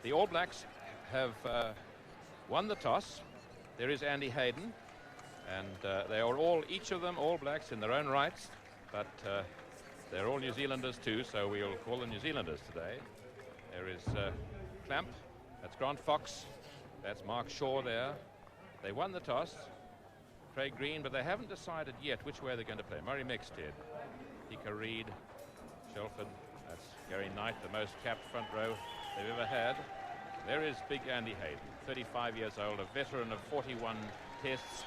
The All Blacks have won the toss. There is Andy Hayden, and they are all, each of them, All Blacks in their own rights, but they're all New Zealanders too, so we'll call them New Zealanders today. There is Clamp, that's Grant Fox, that's Mark Shaw there. They won the toss, Craig Green, but they haven't decided yet which way they're going to play. Murray Mexted, Hika Reid, Shelford, that's Gary Knight, the most capped front row they've ever had. There is big Andy Hayden, 35 years old, a veteran of 41 tests.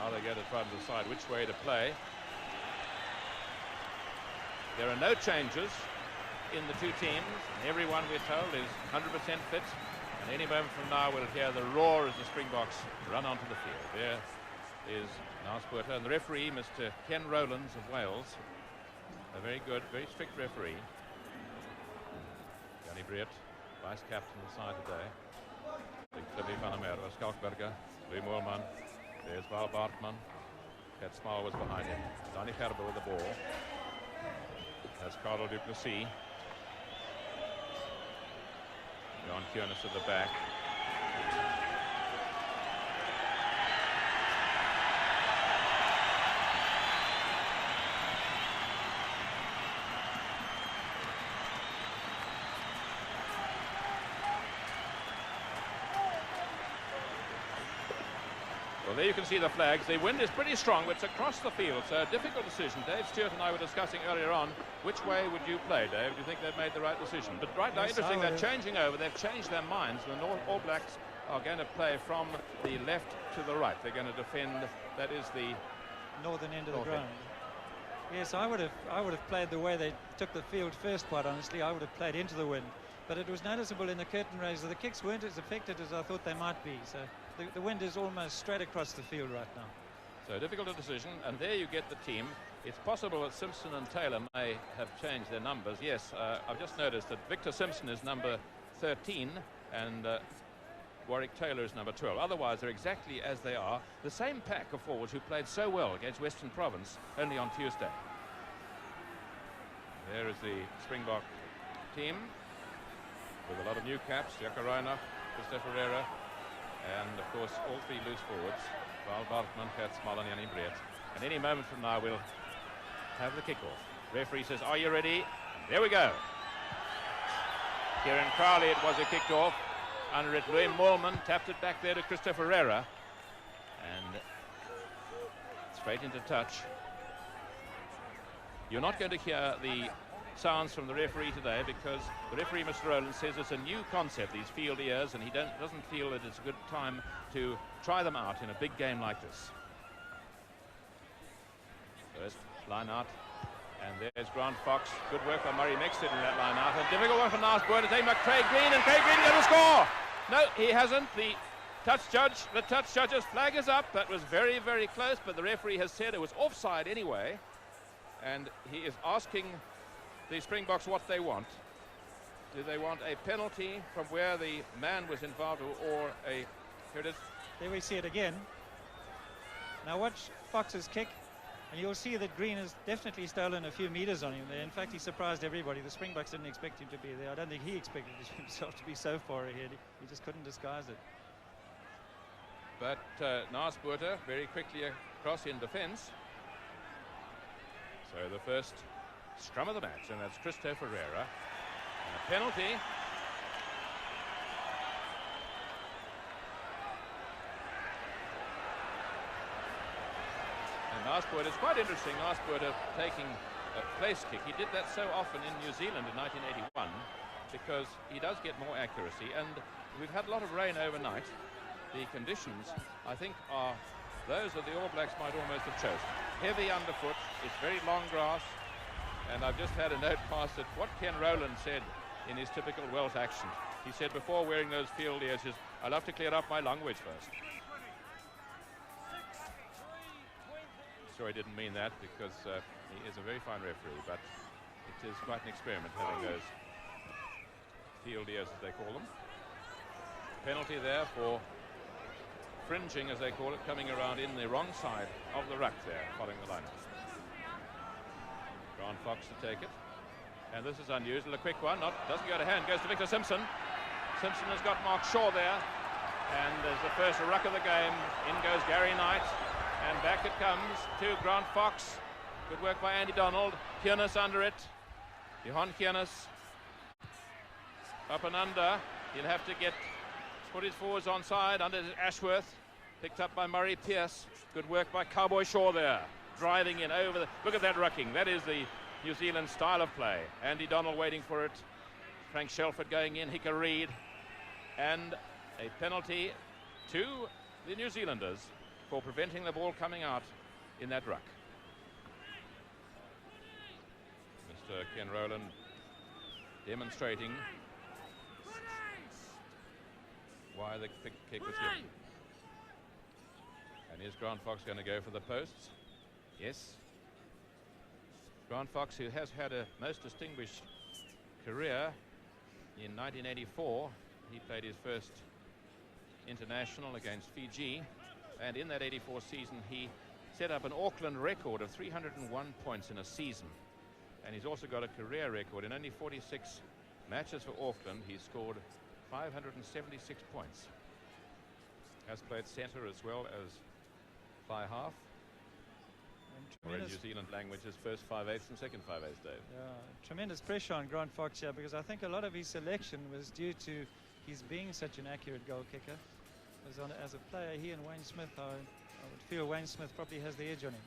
Now they're going to try to decide which way to play. There are no changes in the two teams. Everyone, we're told, is 100% fit. And any moment from now, we'll hear the roar as the Springboks run onto the field. There is Nasport, and the referee, Mr. Ken Rowlands of Wales, a very good, very strict referee. Jannie Breert, vice captain of the side today. Big van der Merwe, Skalkberger, Louis Moorman. There's Val Bartman. Pat Small was behind him. Donny Gerber with the ball. That's Carlo Duplessis. John Kiernes at the back. Well, there you can see the flags. The wind is pretty strong, but it's across the field, so a difficult decision. Dave Stewart and I were discussing earlier on, which way would you play, Dave? Do you think they've made the right decision? But right now, yes, interesting, they're changing over. They've changed their minds. The All Blacks are going to play from the left to the right. They're going to defend, that is the northern end of the ground. Yes, I would have played the way they took the field first, quite honestly. I would have played into the wind. But it was noticeable in the curtain raiser. The kicks weren't as affected as I thought they might be. So the wind is almost straight across the field right now. So difficult a decision, and there you get the team. It's possible that Simpson and Taylor may have changed their numbers. Yes, I've just noticed that Victor Simpson is number 13 and Warwick Taylor is number 12. Otherwise, they're exactly as they are. The same pack of forwards who played so well against Western Province only on Tuesday. There is the Springbok team with a lot of new caps. Jaco Reiner, Christopher Ferreira, and of course all three loose forwards, Val Bartman, Gert Smal and Jannie Breert. And any moment from now we'll have the kickoff. Referee says, are you ready? And there we go. Kieran Crowley, it was a kicked off. Under it, Louis Moorman tapped it back there to Christopher Ferreira. And straight into touch. You're not going to hear the sounds from the referee today because the referee, Mr. Rowland, says it's a new concept, these field ears, and he doesn't feel that it's a good time to try them out in a big game like this. First line out, and there's Grant Fox. Good work by Murray Mexted in that line out. A difficult one for Nasport to take by Craig Green, and Craig Green going to score. No, he hasn't. The touch judge's flag is up. That was very, very close, but the referee has said it was offside anyway, and he is asking the Springboks what they want. Do they want a penalty from where the man was involved, or a... Here it is. There we see it again. Now watch Fox's kick, and you'll see that Green has definitely stolen a few meters on him there. In fact, he surprised everybody. The Springboks didn't expect him to be there. I don't think he expected himself to be so far ahead. He just couldn't disguise it. But Nasport very quickly across in defence. So the first scrum of the match, and that's Christo Ferreira. And a penalty. And Nasport, it's quite interesting, Nasport taking a place kick. He did that so often in New Zealand in 1981 because he does get more accuracy, and we've had a lot of rain overnight. The conditions, I think, are those that the All Blacks might almost have chosen. Heavy underfoot, it's very long grass, and I've just had a note passed at what Ken Rowland said in his typical Welsh accent. He said before wearing those field ears, I'll have to clear up my language first. Sure, he didn't mean that because he is a very fine referee, but it is quite an experiment having those field ears, as they call them. Penalty there for fringing, as they call it, coming around in the wrong side of the ruck there, following the line. Grant Fox to take it. And this is unusual, a quick one, doesn't go to hand, goes to Victor Simpson. Simpson has got Mark Shaw there, and there's the first ruck of the game. In goes Gary Knight, and back it comes to Grant Fox. Good work by Andy Donald. Kiernes under it. Johan Kiernes. Up and under. He'll have to put his forwards onside under Ashworth. Picked up by Murray Pierce. Good work by Cowboy Shaw there. Driving in over the... Look at that rucking. That is the New Zealand style of play. Andy Donald waiting for it. Frank Shelford going in. Hicka Reid. And a penalty to the New Zealanders for preventing the ball coming out in that ruck. Mr. Ken Rowland demonstrating why the kick was given. And is Grant Fox going to go for the posts? Yes. Grant Fox, who has had a most distinguished career. In 1984, he played his first international against Fiji, and in that 84 season he set up an Auckland record of 301 points in a season, and he's also got a career record. In only 46 matches for Auckland, he scored 576 points. Has played centre as well as fly half, or in New Zealand language, his first 5/8 and second 5/8, Dave. Yeah, tremendous pressure on Grant Fox here, because I think a lot of his selection was due to his being such an accurate goal kicker. As a player, he and Wayne Smith, I would feel Wayne Smith probably has the edge on him.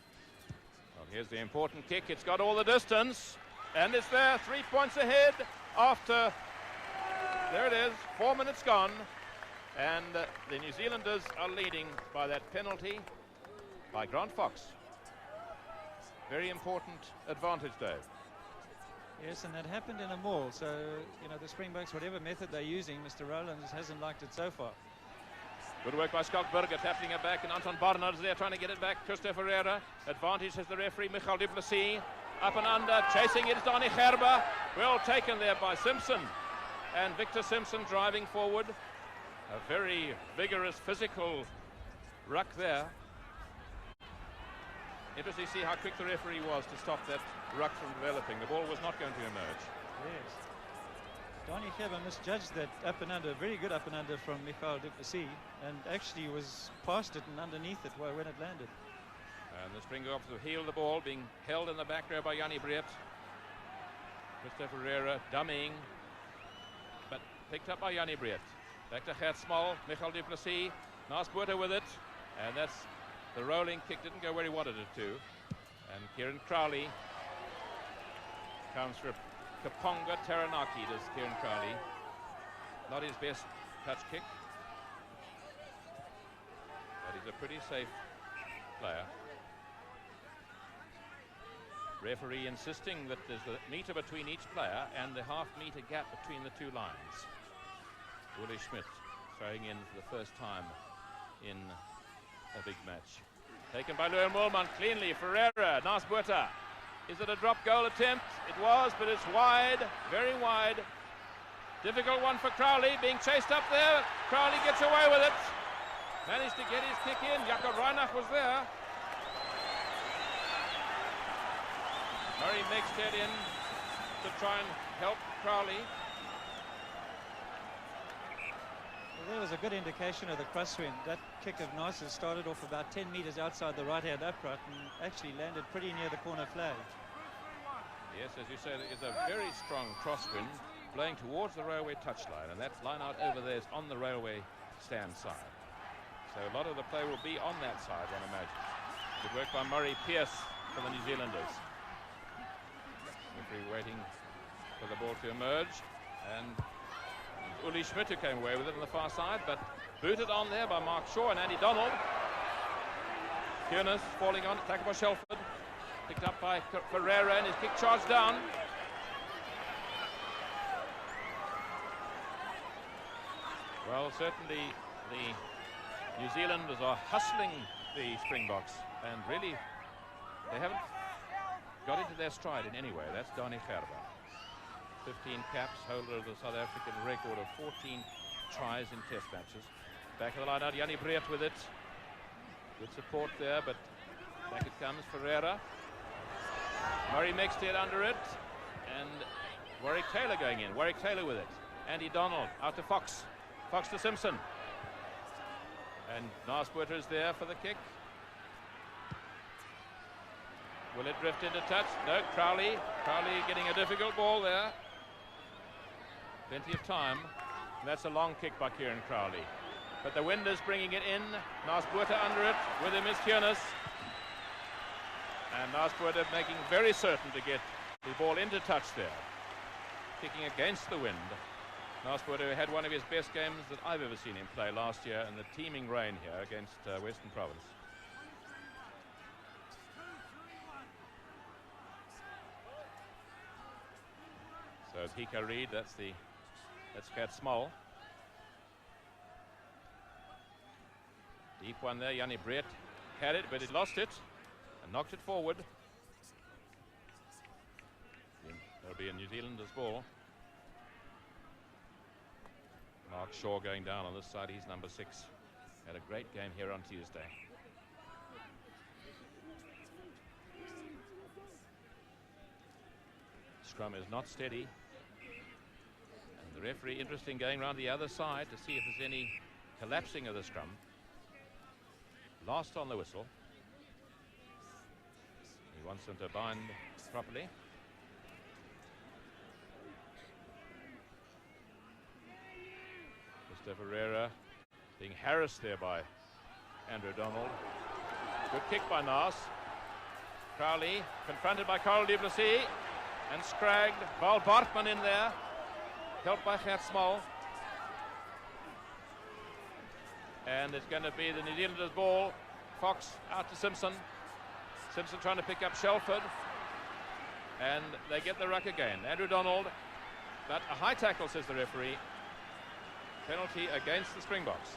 Well, here's the important kick. It's got all the distance, and it's there, 3 points ahead after, there it is, 4 minutes gone, and the New Zealanders are leading by that penalty by Grant Fox. Very important advantage, Dave. Yes, and that happened in a maul, so, you know, the Springboks, whatever method they're using, Mr. Rowland hasn't liked it so far. Good work by Skalkberger, tapping it back, and Anton Barnard is there trying to get it back. Christopher Ferreira, advantage has the referee, Michael Du Plessis. Up and under, chasing it is Donny Gerber. Well taken there by Simpson. And Victor Simpson driving forward. A very vigorous, physical ruck there. Interesting to see how quick the referee was to stop that ruck from developing. The ball was not going to emerge. Yes. Donny Gerber misjudged that up and under, very good up and under from Michael Du Plessis, and actually was past it and underneath it when it landed. And the Springboks have heeled the ball, being held in the back row by Jannie Breed. Christopher Ferreira dummying, but picked up by Jannie Breed. Back to Gert Small, Michael Du Plessis, Nasbuurta with it, and that's the rolling kick, didn't go where he wanted it to. And Kieran Crowley comes for Kaponga Taranaki, does Kieran Crowley. Not his best touch kick, but he's a pretty safe player. Referee insisting that there's a metre between each player and the half-metre gap between the two lines. Willie Schmidt throwing in for the first time in a big match. Taken by Louis Moorman cleanly. Ferreira, Nasbuurta. Is it a drop goal attempt? It was, but it's wide, very wide. Difficult one for Crowley, being chased up there. Crowley gets away with it. Managed to get his kick in. Jakob Reinach was there. Murray Mexted in to try and help Crowley. Well, there was a good indication of the crosswind. That kick of Nas's started off about 10 metres outside the right-hand upright and actually landed pretty near the corner flag. Yes, as you say, there is a very strong crosswind blowing towards the railway touchline, and that line out over there is on the railway stand side. So a lot of the play will be on that side, one imagines. Good work by Murray Pierce for the New Zealanders. Referee waiting for the ball to emerge, and Uli Schmidt who came away with it on the far side, but booted on there by Mark Shaw and Andy Donald. Kiernes falling on, tackled by Shelford, picked up by Ferreira, and his kick charged down. Well, certainly the New Zealanders are hustling the Springboks, and really they haven't got into their stride in any way. That's Donny Gerber. 15 caps, holder of the South African record of 14 tries in test matches. Back of the line out, Jannie Breed with it. Good support there, but back it comes, Ferreira. Murray Mexted under it, and Warwick Taylor going in. Warwick Taylor with it. Andy Donald out to Fox. Fox to Simpson. And Narsbutter is there for the kick. Will it drift into touch? No, Crowley. Crowley getting a difficult ball there. Plenty of time. That's a long kick by Kieran Crowley. But the wind is bringing it in. Narsbutter under it. With him is Kiernes. And Narsbutter making very certain to get the ball into touch there. Kicking against the wind. Narsbutter had one of his best games that I've ever seen him play last year in the teeming rain here against Western Province. So Pika Reid, that's Pat Small. Deep one there, Jannie Brett had it, but he lost it and knocked it forward. There'll be a New Zealanders ball. Mark Shaw going down on this side, he's number 6. Had a great game here on Tuesday. Scrum is not steady. And the referee, interesting, going around the other side to see if there's any collapsing of the scrum. Last on the whistle. He wants them to bind properly. Mr. Ferreira being harassed there by Andrew Donald. Good kick by Nars. Crowley confronted by Carl du Plessis and scragged. Val Bartman in there, helped by Gert Small. And it's going to be the New Zealanders ball. Fox out to Simpson. Simpson trying to pick up Shelford. And they get the ruck again. Andrew Donald, but a high tackle, says the referee. Penalty against the Springboks.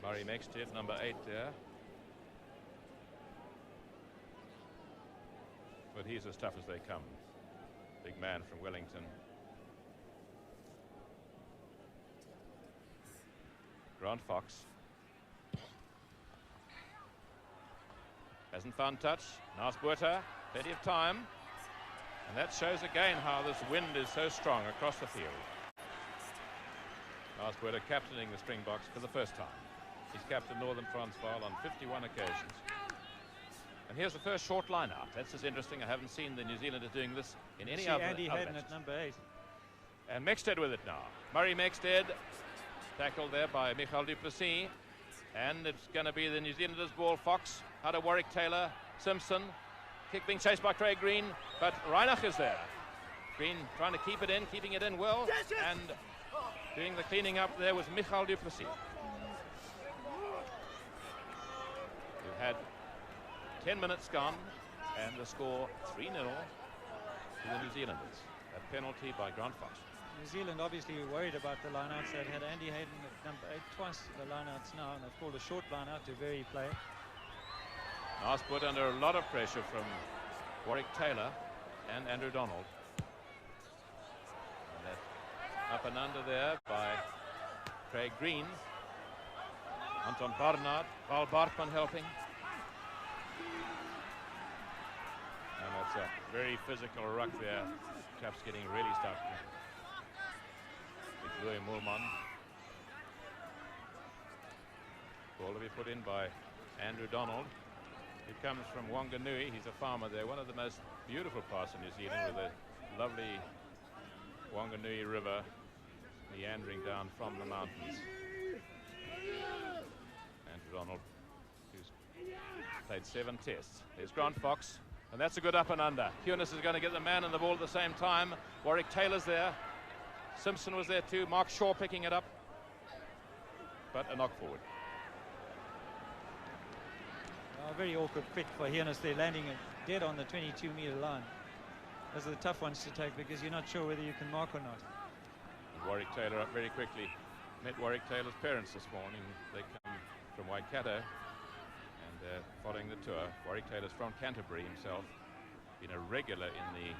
Murray Mexted, number 8 there. But he's as tough as they come. Big man from Wellington. Grant Fox. Hasn't found touch. Narsbutter, plenty of time. And that shows again how this wind is so strong across the field. Narsbutter captaining the Springboks for the first time. He's captained Northern Transvaal on 51 occasions. And here's the first short line out. That's as interesting. I haven't seen the New Zealanders doing this in any other. Andy Hayden at number 8. And Mexted with it now. Murray Mexted, tackled there by Michael du Plessis. And it's going to be the New Zealanders ball. Fox out of Warwick Taylor. Simpson. Kick being chased by Craig Green, but Reinach is there. Green trying to keep it in, keeping it in well, and doing the cleaning up there was Michael du Plessis. We've had 10 minutes gone, and the score 3-0 to the New Zealanders. A penalty by Grant Fox. New Zealand obviously worried about the lineouts. They've had Andy Hayden at number 8 twice the lineouts now, and they've called a short lineout to vary play. Nars put under a lot of pressure from Warwick Taylor and Andrew Donald. And that up and under there by Craig Green. Anton Barnard, Val Bartman helping. And that's a very physical ruck there. Chaps getting really stuck. With Louis Moulman. Ball to be put in by Andrew Donald. He comes from Wanganui. He's a farmer there. One of the most beautiful parts of New Zealand, with a lovely Wanganui River meandering down from the mountains. Andrew Donald, who's played 7 tests. There's Grant Fox, and that's a good up and under. Kiernes is going to get the man and the ball at the same time. Warwick Taylor's there. Simpson was there too. Mark Shaw picking it up, but a knock forward. A very awkward quick for Kiernes. They're landing it dead on the 22-meter line. Those are the tough ones to take because you're not sure whether you can mark or not. And Warwick Taylor up very quickly. Met Warwick Taylor's parents this morning. They come from Waikato and following the tour. Warwick Taylor's from Canterbury himself. Been a regular in the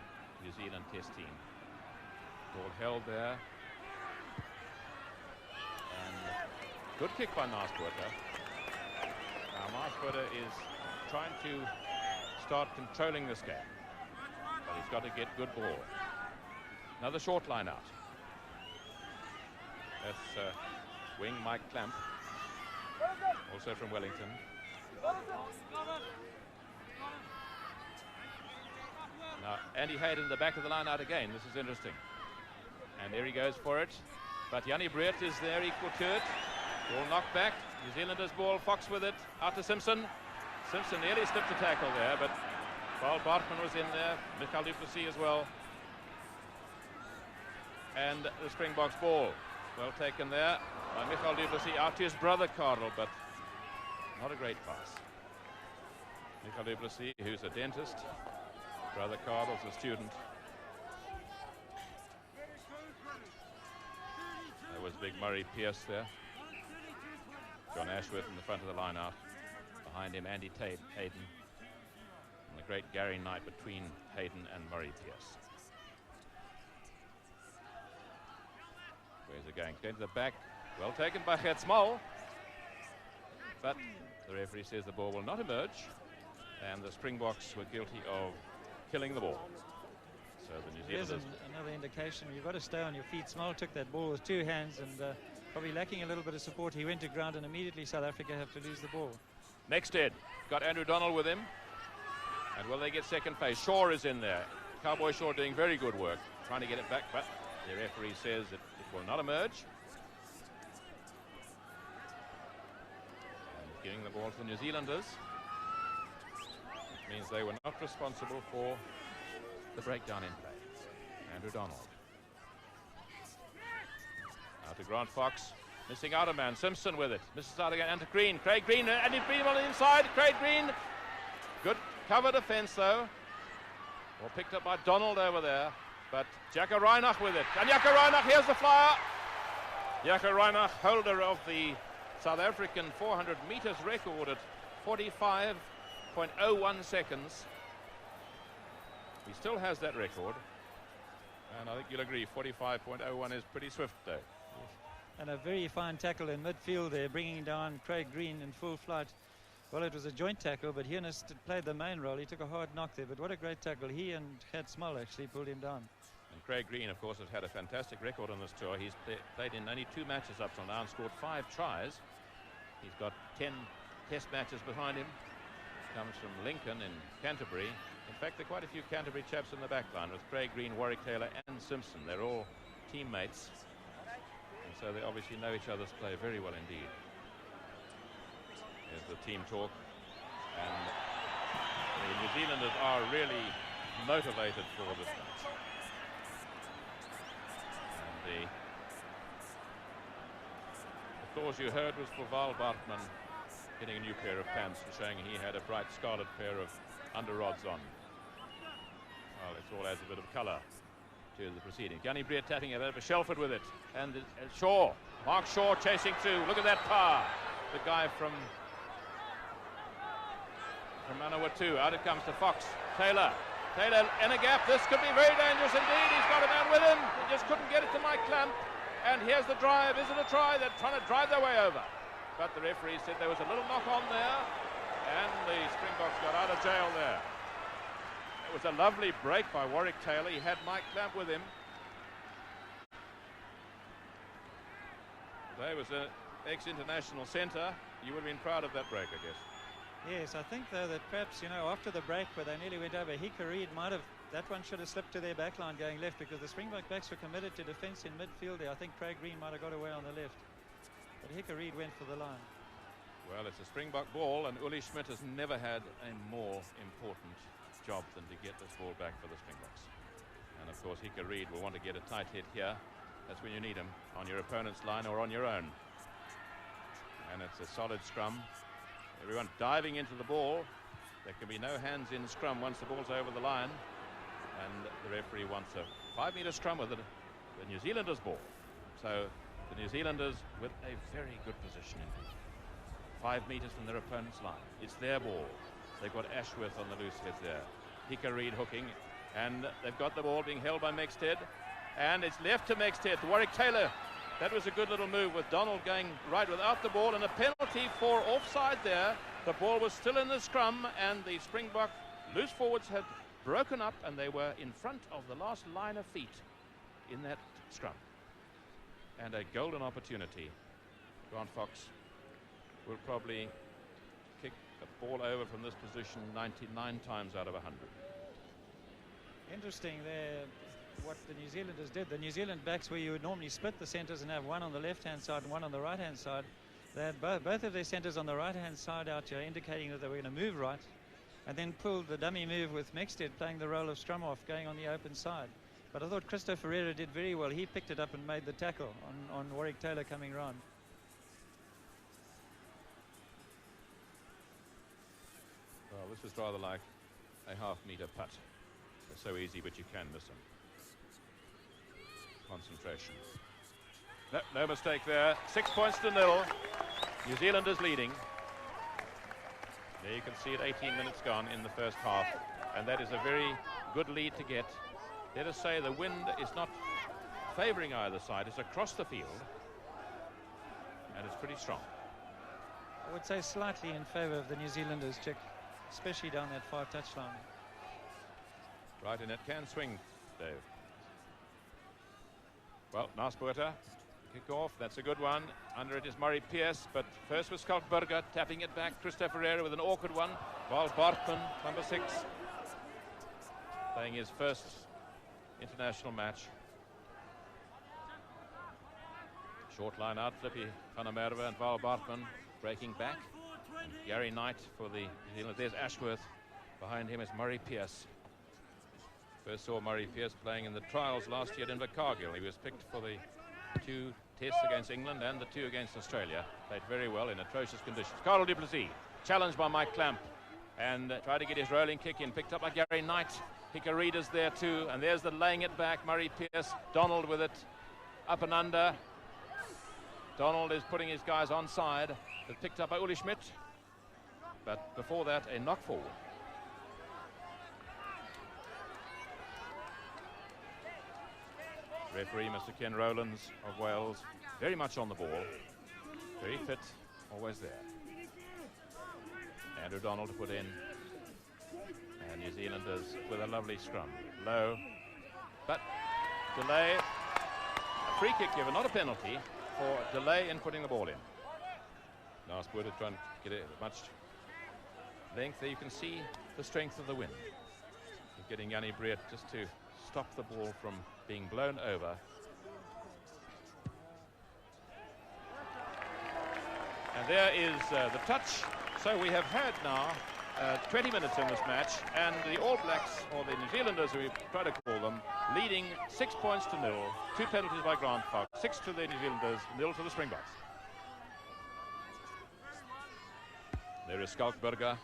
New Zealand Test team. Ball held there. And good kick by Narsbutter. Now Narsbutter is trying to start controlling this game. But he's got to get good ball. Another short line out. That's wing Mike Clamp, also from Wellington. Now Andy Hayden in the back of the line out again. This is interesting. And there he goes for it. But Jannie Breert is there equal to it. Ball knocked back. New Zealanders ball. Fox with it. Out to Simpson. Simpson nearly slipped a tackle there, but Paul Bartman was in there. Michael du Plessis as well. And the Springboks ball. Well taken there by Michael du Plessis. Out to his brother Karel, but not a great pass. Michael du Plessis, who's a dentist. Brother Karel's a student. There was big Murray Pierce there. John Ashworth in the front of the line out. Behind him, Andy Hayden. And the great Gary Knight between Hayden and Murray Pierce. Where's it going? Going to the back. Well taken by Gert Small. But the referee says the ball will not emerge. And the Springboks were guilty of killing the ball. So the New Here's Zealanders... another indication. You've got to stay on your feet. Small took that ball with two hands and probably lacking a little bit of support. He went to ground and immediately South Africa have to lose the ball. Next Ed. Got Andrew Donald with him. And will they get second place? Shaw is in there. Cowboy Shaw doing very good work. Trying to get it back, but the referee says that it will not emerge. And giving the ball to the New Zealanders. It means they were not responsible for the breakdown in play. Andrew Donald. Now to Grant Fox. Missing out a man. Simpson with it. Misses out again. And to Green. Craig Green. And he's been on the inside. Craig Green. Good cover defense though. Well picked up by Donald over there. But Jacko Reinach with it. And Jacko Reinach, here's the flyer. Jacko Reinach, holder of the South African 400 meters record at 45.01 seconds. He still has that record. And I think you'll agree, 45.01 is pretty swift though. And a very fine tackle in midfield there, bringing down Craig Green in full flight. Well, it was a joint tackle, but Hiernis played the main role. He took a hard knock there, but what a great tackle. He and Gert Small actually pulled him down. And Craig Green, of course, has had a fantastic record on this tour. He's played in only 2 matches up till now and scored 5 tries. He's got 10 test matches behind him. Comes from Lincoln in Canterbury. In fact, there are quite a few Canterbury chaps in the back line with Craig Green, Warwick Taylor and Simpson. They're all teammates. And so they obviously know each other's play very well indeed. Here's the team talk. And the New Zealanders are really motivated for this match. And the applause you heard was for Val Bartman getting a new pair of pants and showing he had a bright scarlet pair of underrods on. Well, it all adds a bit of colour to the proceedings. Jannie Breert tapping it over, Shelford with it. And Shaw, Mark Shaw chasing through. Look at that power. The guy from Manawatu. Out it comes to Fox. Taylor in a gap. This could be very dangerous indeed. He's got a man with him. He just couldn't get it to Mike Clamp. And here's the drive. Is it a try? They're trying to drive their way over. But the referee said there was a little knock on there. And the Springboks got out of jail there. It was a lovely break by Warwick Taylor. He had Mike Clamp with him. There was an ex-international centre. You would have been proud of that break, I guess. Yes, I think though that perhaps, you know, after the break where they nearly went over, Hika Reid might have, that one should have slipped to their back line going left, because the Springbok backs were committed to defence in midfield there. I think Craig Green might have got away on the left. But Hika Reid went for the line. Well, it's a Springbok ball, and Uli Schmidt has never had a more important job than to get this ball back for the Springboks. And of course Hika Reid will want to get a tight hit here. That's when you need him, on your opponent's line or on your own. And it's a solid scrum. Everyone diving into the ball. There can be no hands in scrum once the ball's over the line. And the referee wants a 5-meter scrum with the New Zealanders ball. So the New Zealanders with a very good position indeed. 5 meters from their opponent's line. It's their ball. They've got Ashworth on the loose head there. Hika Reid hooking. And they've got the ball being held by Mexted. And it's left to Mexted, to Warwick Taylor. That was a good little move with Donald going right without the ball, and a penalty for offside there. The ball was still in the scrum, and the Springbok loose forwards had broken up and they were in front of the last line of feet in that scrum. And a golden opportunity. Grant Fox will probably kick a ball over from this position 99 times out of 100. Interesting there what the New Zealanders did. The New Zealand backs, where you would normally split the centres and have one on the left-hand side and one on the right-hand side, they had both of their centres on the right-hand side out here, indicating that they were going to move right, and then pulled the dummy move with Mexted playing the role of scrum off, going on the open side. But I thought Christo Ferreira did very well. He picked it up and made the tackle on Warwick Taylor coming round. Well, this was rather like a half-metre putt. They're so easy, but you can miss them. Concentration. No mistake there. 6 points to 0. New Zealand is leading. There you can see it, 18 minutes gone in the first half, and that is a very good lead to get. Let us say the wind is not favouring either side. It's across the field, and it's pretty strong. I would say slightly in favour of the New Zealanders, Chick, especially down that far touchline. Right, and it can swing, Dave. Well, Nasbuurta, kick off, that's a good one. Under it is Murray Pierce, but first was Skalkberger, tapping it back. Christo Ferreira with an awkward one. Val Bartman, number 6, playing his first international match. Short line out, Flippy van der Merwe and Val Bartman breaking back. And Gary Knight for the New Zealand. There's Ashworth. Behind him is Murray Pierce. First saw Murray Pierce playing in the trials last year at Invercargill. He was picked for the 2 tests against England and the 2 against Australia. Played very well in atrocious conditions. Carl du Plessis, challenged by Mike Clamp, and tried to get his rolling kick in. Picked up by Gary Knight. Hickory's there too, and there's the laying it back. Murray Pierce, Donald with it, up and under. Donald is putting his guys onside. It's picked up by Uli Schmidt, but before that, a knock forward. Referee Mr. Ken Rowlands of Wales, very much on the ball, very fit, always there. Andrew Donald to put in, and New Zealanders with a lovely scrum. Low, but delay, a free kick given, not a penalty, for delay in putting the ball in. Nasbuurta trying to get as much length there. You can see the strength of the wind. You're getting Jannie Breert just to stop the ball from being blown over. And there is the touch. So we have had now 20 minutes in this match, and the All Blacks, or the New Zealanders, we try to call them, leading 6 points to 0. 2 penalties by Grant Fox, 6 to the New Zealanders, 0 to the Springboks. There is Skalkberger.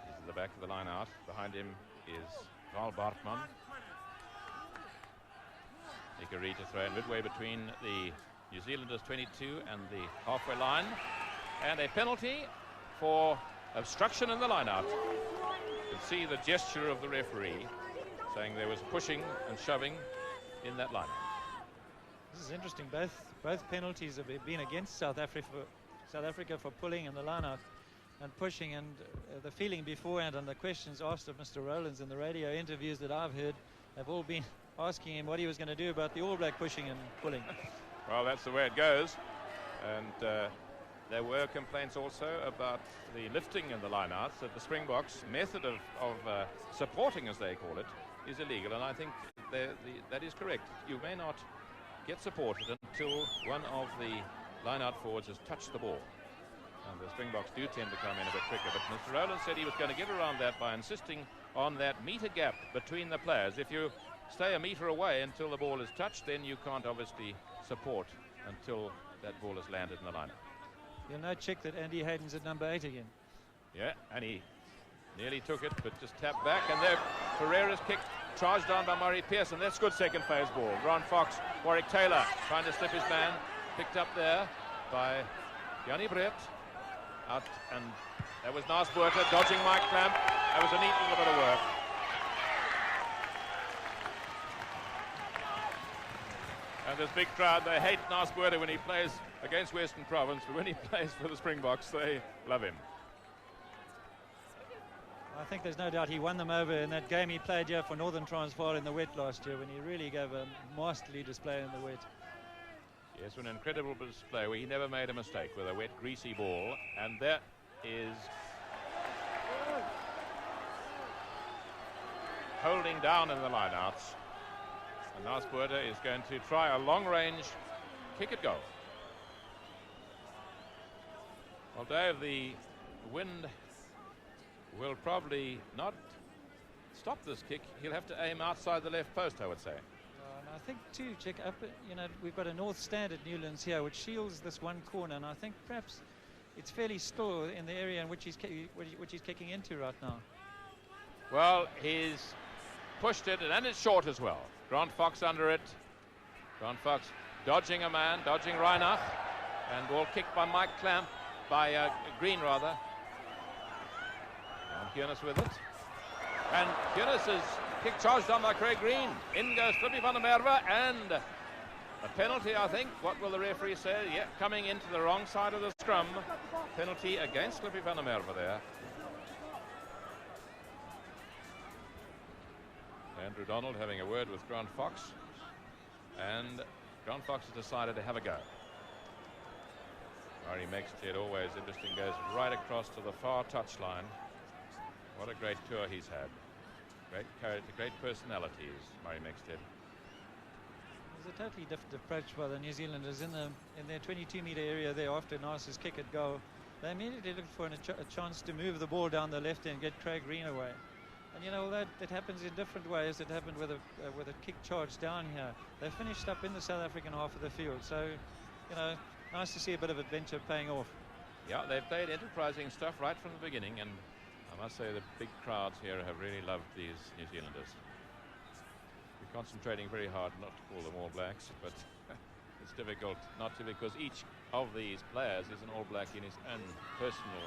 He's at the back of the line out. Behind him is Val Bartman. Hickory to throw in midway between the New Zealanders 22 and the halfway line. And a penalty for obstruction in the line-out. You can see the gesture of the referee saying there was pushing and shoving in that line. This is interesting. Both penalties have been against South Africa for pulling in the line-out and pushing, and the feeling beforehand and the questions asked of Mr. Rowlands in the radio interviews that I've heard have all been asking him what he was going to do about the All Black pushing and pulling. Well, that's the way it goes. And there were complaints also about the lifting in the lineouts, that the Springboks' method of supporting, as they call it, is illegal. And I think that is correct. You may not get supported until one of the lineout forwards has touched the ball. And the Springboks do tend to come in a bit quicker. But Mr. Rowland said he was going to get around that by insisting on that metre gap between the players. If you stay a metre away until the ball is touched, then you can't obviously support until that ball has landed in the lineup. You'll know, Chick, that Andy Hayden's at number 8 again. Yeah, and he nearly took it, but just tapped back. And there, Ferreira's kick charged down by Murray Pearson. That's good second phase ball. Grant Fox, Warwick Taylor trying to slip his man. Picked up there by Jannie Breert. Out, and that was Nasbuurta dodging Mike Clamp. That was a neat little bit of work. And this big crowd, they hate Nasbuurta when he plays against Western Province, but when he plays for the Springboks, they love him. I think there's no doubt he won them over in that game he played here for Northern Transvaal in the wet last year, when he really gave a masterly display in the wet. Yes, an incredible display where he never made a mistake with a wet, greasy ball. And there is holding down in the lineouts. And now Spuerta is going to try a long-range kick at goal. Well, Dave, the wind will probably not stop this kick. He'll have to aim outside the left post, I would say. And I think too, check up, we've got a north stand at Newlands here, which shields this one corner, and I think perhaps it's fairly still in the area in which he's kicking into right now. Well, he's pushed it, and it's short as well. Grant Fox under it. Grant Fox dodging a man, dodging Reinach, and ball kicked by Mike Clamp, by Green rather. And Kunis with it. And Kunis' kick charged on by Craig Green. In goes Flippy van der Merwe, and a penalty, I think. What will the referee say? Yeah, coming into the wrong side of the scrum. Penalty against Flippy van der Merwe there. Andrew Donald having a word with Grant Fox, and Grant Fox has decided to have a go. Murray Mexted, always interesting, goes right across to the far touchline. What a great tour he's had. Great character, great personalities, Murray Mexted. There's a totally different approach by the New Zealanders in their 22-metre area there after Nasser's kick at goal. They immediately looked for a chance to move the ball down the left and get Craig Green away. And although it happens in different ways, it happened with a kick charge down here. They finished up in the South African half of the field. So, nice to see a bit of adventure paying off. Yeah, they've played enterprising stuff right from the beginning, and I must say the big crowds here have really loved these New Zealanders. We're concentrating very hard not to call them All Blacks, but it's difficult not to, because each of these players is an All Black in his own personal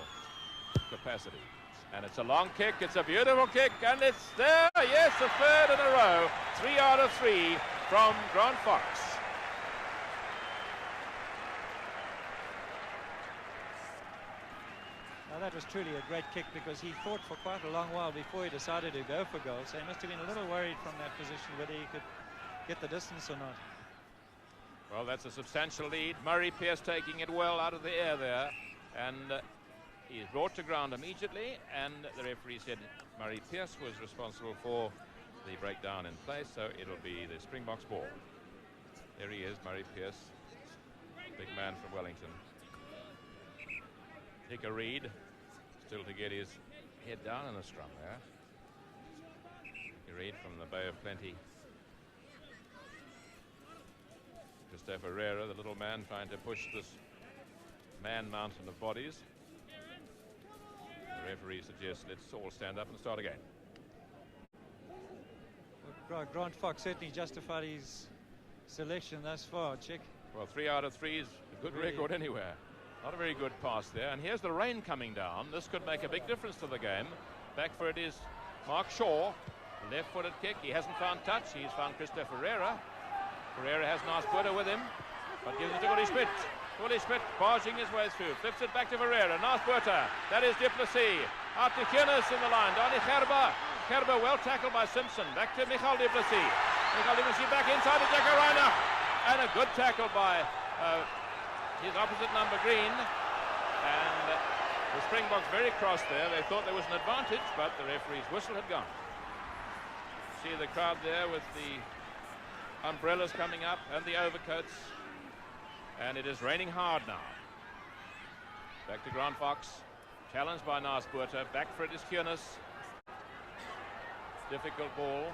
capacity. And it's a long kick, it's a beautiful kick, and it's there, yes, a third in a row. 3 out of 3 from Grant Fox. Now that was truly a great kick, because he fought for quite a long while before he decided to go for goal, so he must have been a little worried from that position whether he could get the distance or not. Well, that's a substantial lead. Murray Pierce taking it well out of the air there, and he is brought to ground immediately, and the referee said Murray Pierce was responsible for the breakdown in play, so it'll be the Springboks ball. There he is, Murray Pierce, big man from Wellington. Hicka Reid still to get his head down in the scrum there. Hicka Reid from the Bay of Plenty. Christopher Ferreira, the little man, trying to push this man mountain of bodies. The referee suggests let's all stand up and start again. Well, Grant Fox certainly justified his selection thus far, Chick. Well, 3 out of 3 is a good record anywhere. Not a very good pass there. And here's the rain coming down. This could make a big difference to the game. Back for it is Mark Shaw. Left-footed kick. He hasn't found touch. He's found Christopher Ferreira. Ferreira has Nas Spuerta with him, but gives it to Willie Schmidt. Willie Schmidt barging his way through. Flips it back to Ferreira. Nas Spuerta. That is Duplessis. Out to Kunis in the line. Donnie Gerber. Gerber well tackled by Simpson. Back to Michael Duplessis. Michael Duplessis back inside to Jacko Reiner. And a good tackle by his opposite number, Green. And the Springboks very cross there. They thought there was an advantage, but the referee's whistle had gone. See the crowd there with the umbrellas coming up and the overcoats. And it is raining hard now. Back to Grant Fox. Challenged by Nas Spuerta. Back for it is Kunis. Difficult ball.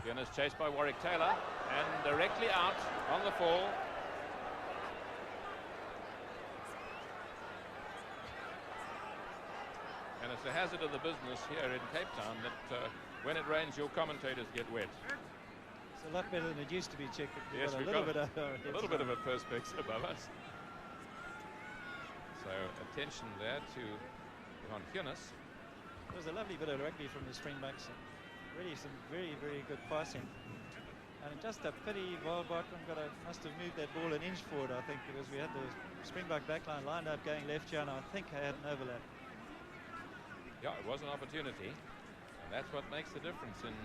Kunis chased by Warwick Taylor. And directly out on the fall. And it's a hazard of the business here in Cape Town that when it rains, your commentators get wet. It's a lot better than it used to be, Chick. Yes, we've got a little bit of a perspex above us. So attention there to Johan Kunis. It was a lovely bit of rugby from the Springboks. Really some very, very good passing. And just a pity Val Bartram must have moved that ball an inch forward, I think, because we had the Springbok backline lined up going left here, and I think I had an overlap. Yeah, it was an opportunity, and that's what makes the difference in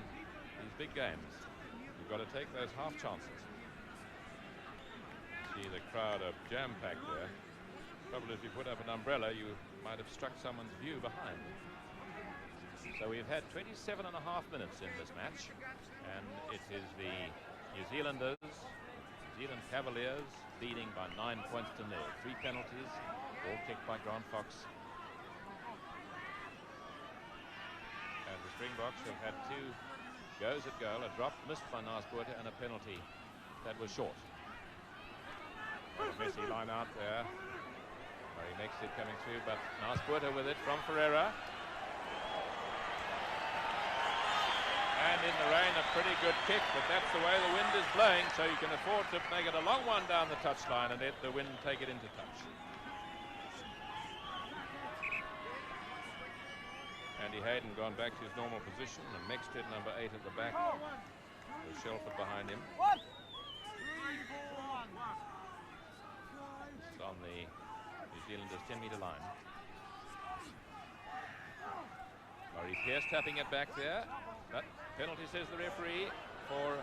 these big games. You've got to take those half chances. See the crowd are jam-packed there. Probably if you put up an umbrella, you might have struck someone's view behind. So we've had 27.5 minutes in this match, and it is the New Zealand Cavaliers leading by 9 points to 0. 3 penalties, all kicked by Grant Fox. And the Springboks have had 2 goes at goal, a drop missed by Nasbuurta and a penalty that was short. A messy line out there. He makes it coming through, but Nasbuurta with it from Ferreira. And in the rain, a pretty good kick, but that's the way the wind is blowing, so you can afford to make it a long one down the touchline and let the wind take it into touch. Andy Hayden gone back to his normal position, and Mexted, number 8 at the back, with Shelford behind him. It's on the New Zealanders' 10-metre line. Laurie Pearce tapping it back there, but penalty, says the referee, for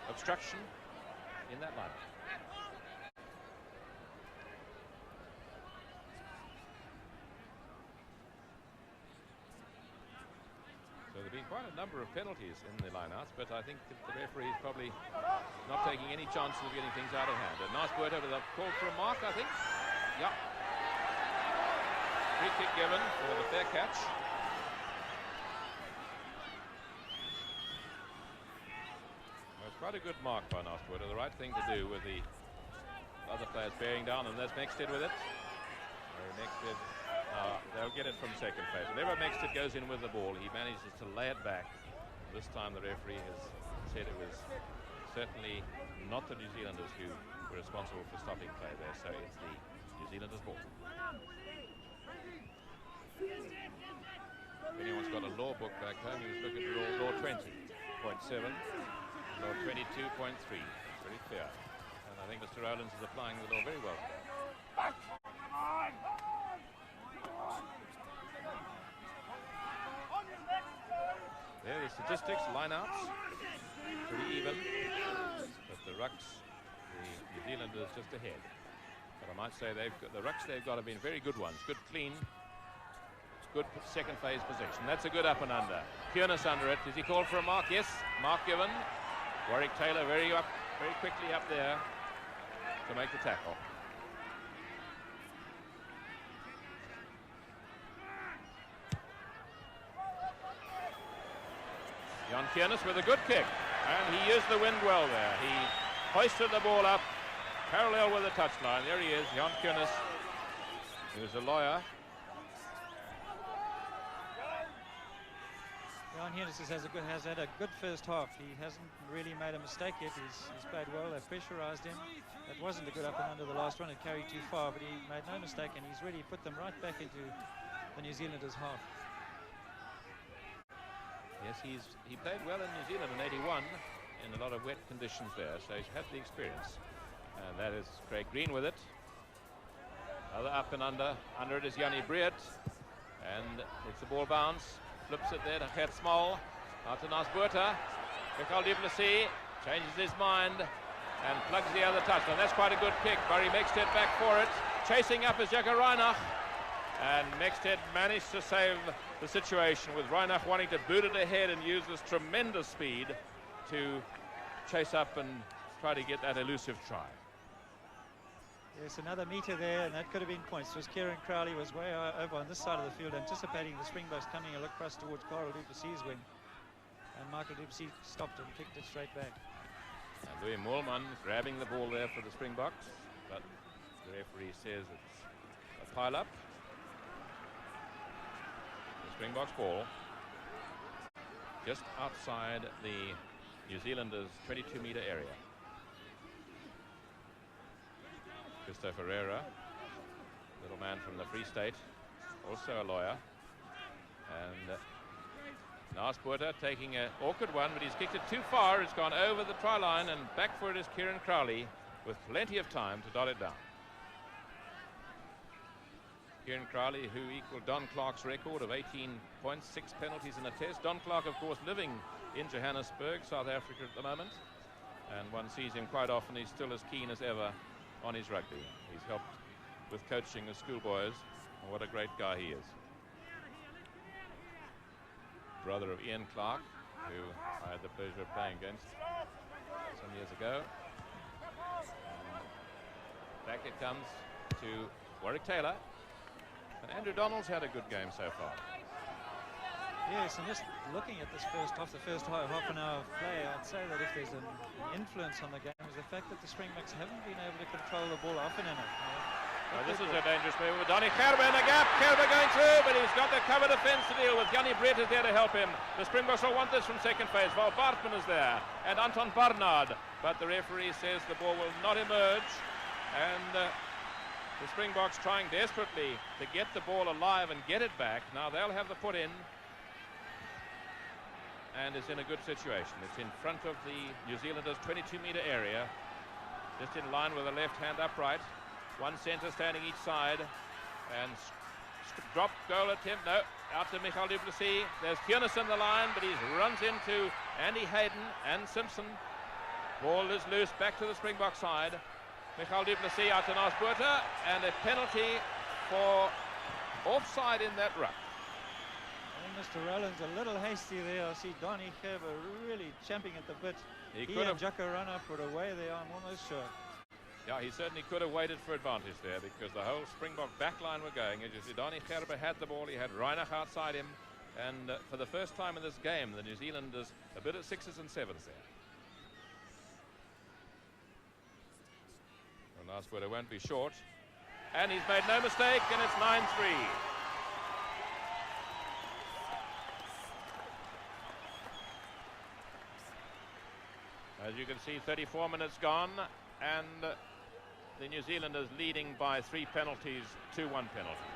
obstruction in that line. So there have been quite a number of penalties in the lineouts, but I think that the referee is probably not taking any chances of getting things out of hand. A nice word over the call for a mark, I think. Yeah. Free kick given for the fair catch. Well, it's quite a good mark by Nasbuurta. The right thing to do with the other players bearing down, and there's Mexted with it. Mexted. They'll get it from second phase. Whenever Mexted goes in with the ball, he manages to lay it back. This time the referee has said it was certainly not the New Zealanders who were responsible for stopping play there, so it's the New Zealanders' ball. If anyone's got a law book back home, you must look at law 20.7, law 22.3. It's very clear. And I think Mr. Rowlands is applying the law very well. There are the statistics, lineouts, pretty even, but the rucks, the New Zealanders just ahead. But I might say the rucks they've got have been very good ones, good clean, good second phase possession. That's a good up and under. Pureness under it. Is he called for a mark? Yes, mark given. Warwick Taylor very quickly up there to make the tackle. Jan Kiernes with a good kick, and he used the wind well there. He hoisted the ball up parallel with the touchline. There he is, Jan Kiernes, who's a lawyer. Jan Kiernes has had a good first half. He hasn't really made a mistake yet. He's played well. They've pressurised him. It wasn't a good up and under the last one. It carried too far, but he made no mistake, and he's really put them right back into the New Zealanders' half. Yes, he played well in New Zealand in '81 in a lot of wet conditions there, so he's had the experience. And that is Craig Green with it. Other up and under. Under it is Jannie Breert. And it's a ball bounce. Flips it there to Gert Small. Out to Nasbuurta. Michael du Plessis changes his mind and plugs the other touchline. That's quite a good kick. Barry Mexted back for it. Chasing up is Jaco Reinach. And Mexted managed to save the situation with Reinach wanting to boot it ahead and use this tremendous speed to chase up and try to get that elusive try. Yes, another metre there, and that could have been points. It was Kieran Crowley was way over on this side of the field, anticipating the Springboks coming across towards Carl du Plessis' wing. And Michael du Plessis stopped and kicked it straight back. And Louis Moolman grabbing the ball there for the Springboks, but the referee says it's a pile-up. Springboks ball just outside the New Zealanders' 22-metre area. Christo Ferreira, little man from the Free State, also a lawyer. And Nasbuurta taking an awkward one, but he's kicked it too far. It's gone over the try line, and back for it is Kieran Crowley with plenty of time to dot it down. Kieran Crowley, who equaled Don Clark's record of 18 points, 6 penalties in a test. Don Clark, of course, living in Johannesburg, South Africa at the moment. And one sees him quite often. He's still as keen as ever on his rugby. He's helped with coaching the schoolboys. And what a great guy he is. Brother of Ian Clark, who I had the pleasure of playing against some years ago. And back it comes to Warwick Taylor. And Andrew Donald's had a good game so far. Yes, and just looking at this first half, the first half an hour of play, I'd say that if there's an influence on the game is the fact that the Springboks haven't been able to control the ball often enough. This is a dangerous move with Donny Gerber in the gap. Gerber going through, but he's got the cover defence to deal with. Jannie Brett is there to help him. The Springboks will want this from second phase. Val Bartman is there, and Anton Barnard. But the referee says the ball will not emerge, and the Springboks trying desperately to get the ball alive and get it back. Now they'll have the put in, and it's in a good situation. It's in front of the New Zealanders' 22-metre area, just in line with the left hand upright. One centre standing each side, and drop goal attempt. No, out to Michael du Plessis. There's Furness in the line, but he runs into Andy Hayden and Simpson. Ball is loose back to the Springbok side. Michael du Plessis out to Nasbuurta, and a penalty for offside in that ruck. Mr. Rowland's a little hasty there. I see Donny Gerber really champing at the bit. He and Jacaranda put away there, I'm almost sure. Yeah, he certainly could have waited for advantage there, because the whole Springbok backline were going. As you see, Donny Gerber had the ball. He had Reinach outside him. And for the first time in this game, the New Zealanders a bit of 6s and 7s there. Well, Nasbuurta won't be short. And he's made no mistake, and it's 9-3. As you can see, 34 minutes gone, and the New Zealanders leading by 3 penalties to 1 penalty.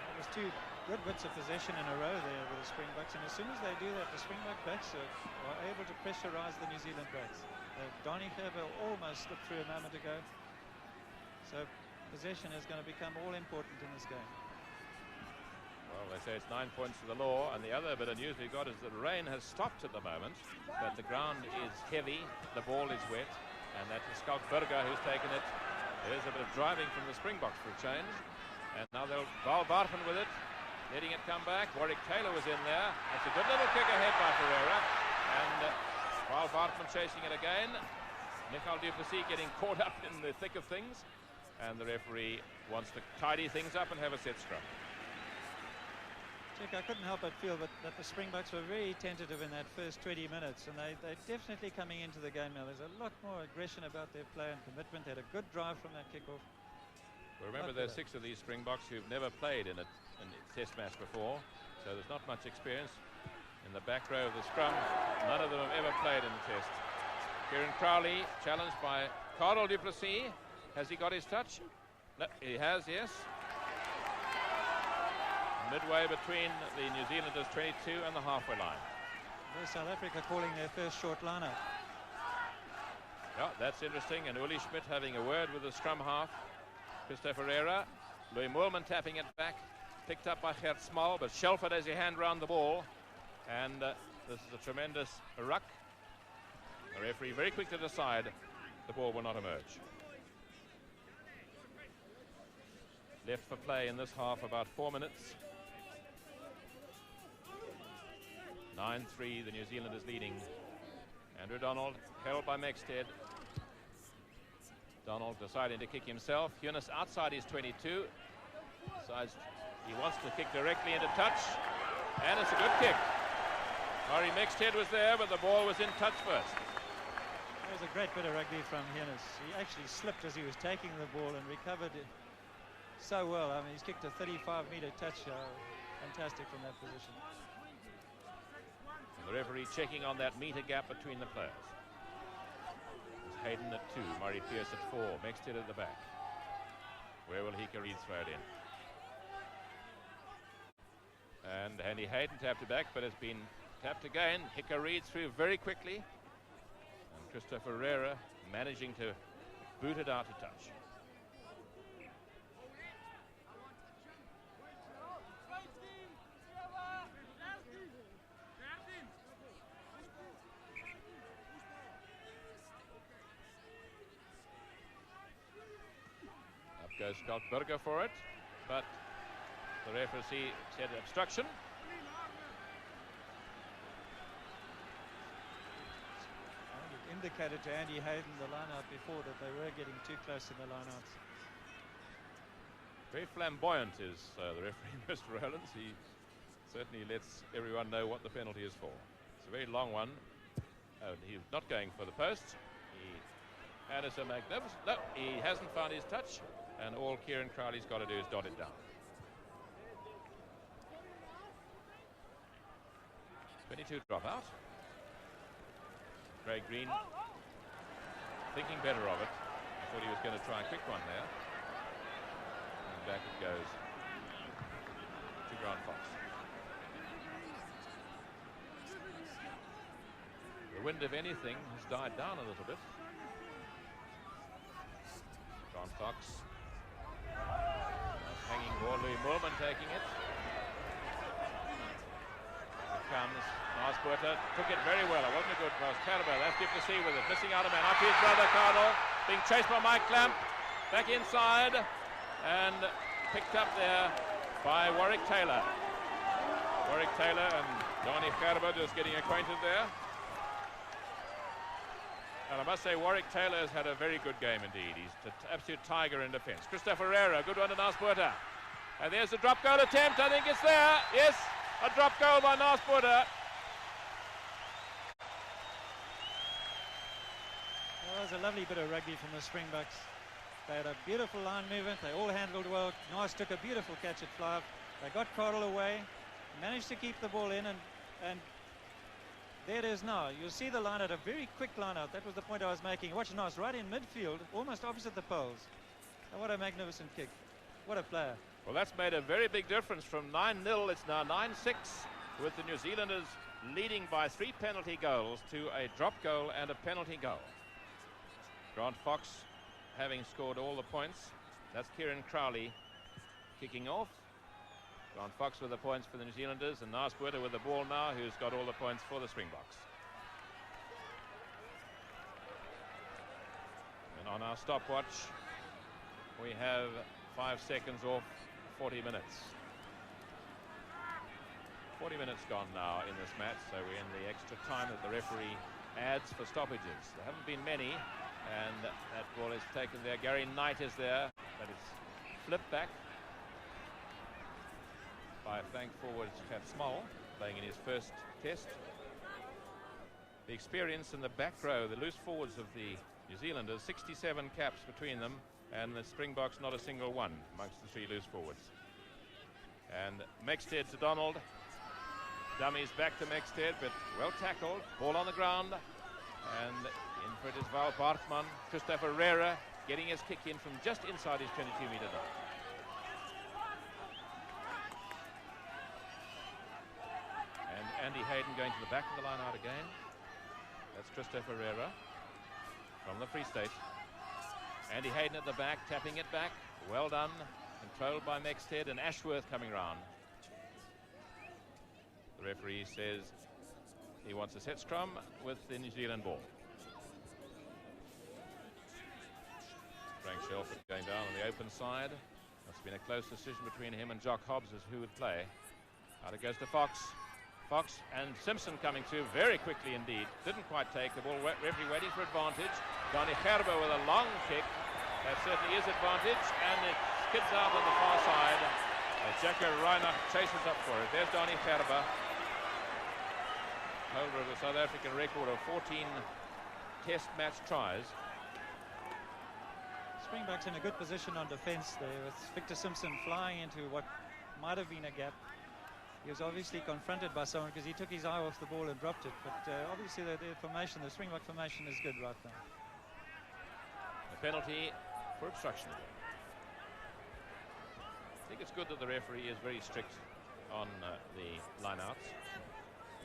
It was 2 good bits of possession in a row there with the Springboks, and as soon as they do that, the Springbok backs are able to pressurise the New Zealand backs. Donny Gerber almost slipped through a moment ago, so possession is going to become all important in this game. Well, they say it's 9 points to the law, and the other bit of news we've got is that rain has stopped at the moment, but the ground is heavy, the ball is wet, and that is Scout Burger who's taken it. There's a bit of driving from the Springboks for a change, and now they'll Val Bartman with it, letting it come back. Warwick Taylor was in there. That's a good little kick ahead by Ferreira, and Val Bartman chasing it again. Michael du Plessis getting caught up in the thick of things, and the referee wants to tidy things up and have a set scrum. Jack, I couldn't help but feel that the Springboks were very tentative in that first 20 minutes, and they're definitely coming into the game now. There's a lot more aggression about their play and commitment. They had a good drive from that kickoff. Well, remember, there's 6 of these Springboks who've never played in a test match before, so there's not much experience. In the back row of the scrum, none of them have ever played in a test. Kieran Crowley challenged by Carl du Plessis. Has he got his touch? No, he has, yes. Midway between the New Zealanders 22 and the halfway line. There's South Africa calling their first short liner. Yeah, that's interesting. And Uli Schmidt having a word with the scrum half. Christopher Ferreira. Louis Moorman tapping it back. Picked up by Gert Small, but Shelford has his hand round the ball. And this is a tremendous ruck. The referee very quick to decide the ball will not emerge. Left for play in this half about 4 minutes. 9-3, the New Zealanders leading. Andrew Donald held by Mexted. Donald deciding to kick himself. Furness outside his 22. Decides he wants to kick directly into touch. And it's a good kick. Murray Mexted was there, but the ball was in touch first. That was a great bit of rugby from Furness. He actually slipped as he was taking the ball and recovered it so well. I mean, he's kicked a 35-metre touch. Fantastic from that position. The referee checking on that metre gap between the players. There's Hayden at 2, Murray Pierce at 4, Mexted at the back. Where will Hika Reid throw it in? And Andy Hayden tapped it back, but it's been tapped again. Hika Reid through very quickly. And Christopher Ferreira managing to boot it out to touch. goes Skalkberger for it, but the referee said obstruction. It indicated to Andy Hayden, the line-out before, that they were getting too close in the line-outs. Very flamboyant is the referee, Mr. Rowlands. He certainly lets everyone know what the penalty is for. It's a very long one. Oh, he's not going for the post. And it's a magnificent... No, he hasn't found his touch, and all Kieran Crowley's got to do is dot it down. 22 drop out. Craig Green thinking better of it. I thought he was going to try a quick one there. And back it goes to Grant Fox. The wind, if anything, has died down a little bit. Grant Fox. Hanging ball, Louis Moorman taking it. Here it comes. Narsbuerter took it very well. It wasn't a good pass. Carabell, that's good to see with it. Missing out a man. Up his brother, Cardinal. Being chased by Mike Clamp. Back inside. And picked up there by Warwick Taylor. Warwick Taylor and Johnny Gerber just getting acquainted there. And I must say, Warwick Taylor has had a very good game indeed. He's an absolute tiger in defence. Christopher Herrera, good one to Narsbuerter. And there's the drop goal attempt. I think it's there. Yes, a drop goal by Narsbuerter. Well, that was a lovely bit of rugby from the Springboks. They had a beautiful line movement. They all handled well. Nars took a beautiful catch at fly. They got Cardle away, managed to keep the ball in, and there it is now. You'll see the line out, a very quick line out. That was the point I was making. Watch Nars right in midfield, almost opposite the poles. And what a magnificent kick. What a player. Well, that's made a very big difference from 9-0. It's now 9-6, with the New Zealanders leading by 3 penalty goals to a drop goal and a penalty goal. Grant Fox having scored all the points. That's Kieran Crowley kicking off. Grant Fox with the points for the New Zealanders, and Narsbuerter with the ball now, who's got all the points for the Springboks. And on our stopwatch, we have 5 seconds off 40 minutes. 40 minutes gone now in this match, so we're in the extra time that the referee adds for stoppages. There haven't been many, and that ball is taken there. Gary Knight is there, but it's flipped back by flank forward Pat Small, playing in his first test. The experience in the back row, the loose forwards of the New Zealanders, 67 caps between them, and the Springboks not a single one amongst the 3 loose forwards. And Mexted to Donald. Dummies back to Mexted, but well tackled. Ball on the ground, and in for it is Val Bartman. Christopher Herrera getting his kick in from just inside his 22-metre line. Andy Hayden going to the back of the line out again. That's Christopher Herrera from the Free State. Andy Hayden at the back, tapping it back. Well done. Controlled by Mexted, and Ashworth coming round. The referee says he wants a set scrum with the New Zealand ball. Frank Shelford going down on the open side. Must have been a close decision between him and Jock Hobbs as who would play. Out it goes to Fox. Fox and Simpson coming through very quickly indeed. Didn't quite take the ball. Referee waiting for advantage. Donny Gerber with a long kick. That certainly is advantage, and it skids out on the far side. Jacko Reinach chases up for it. There's Donny Gerber, holder of the South African record of 14 test match tries. Springboks in a good position on defence there, with Victor Simpson flying into what might have been a gap. He was obviously confronted by someone because he took his eye off the ball and dropped it. But obviously the formation, the Springbok formation is good right now. A penalty for obstruction. I think it's good that the referee is very strict on the lineouts,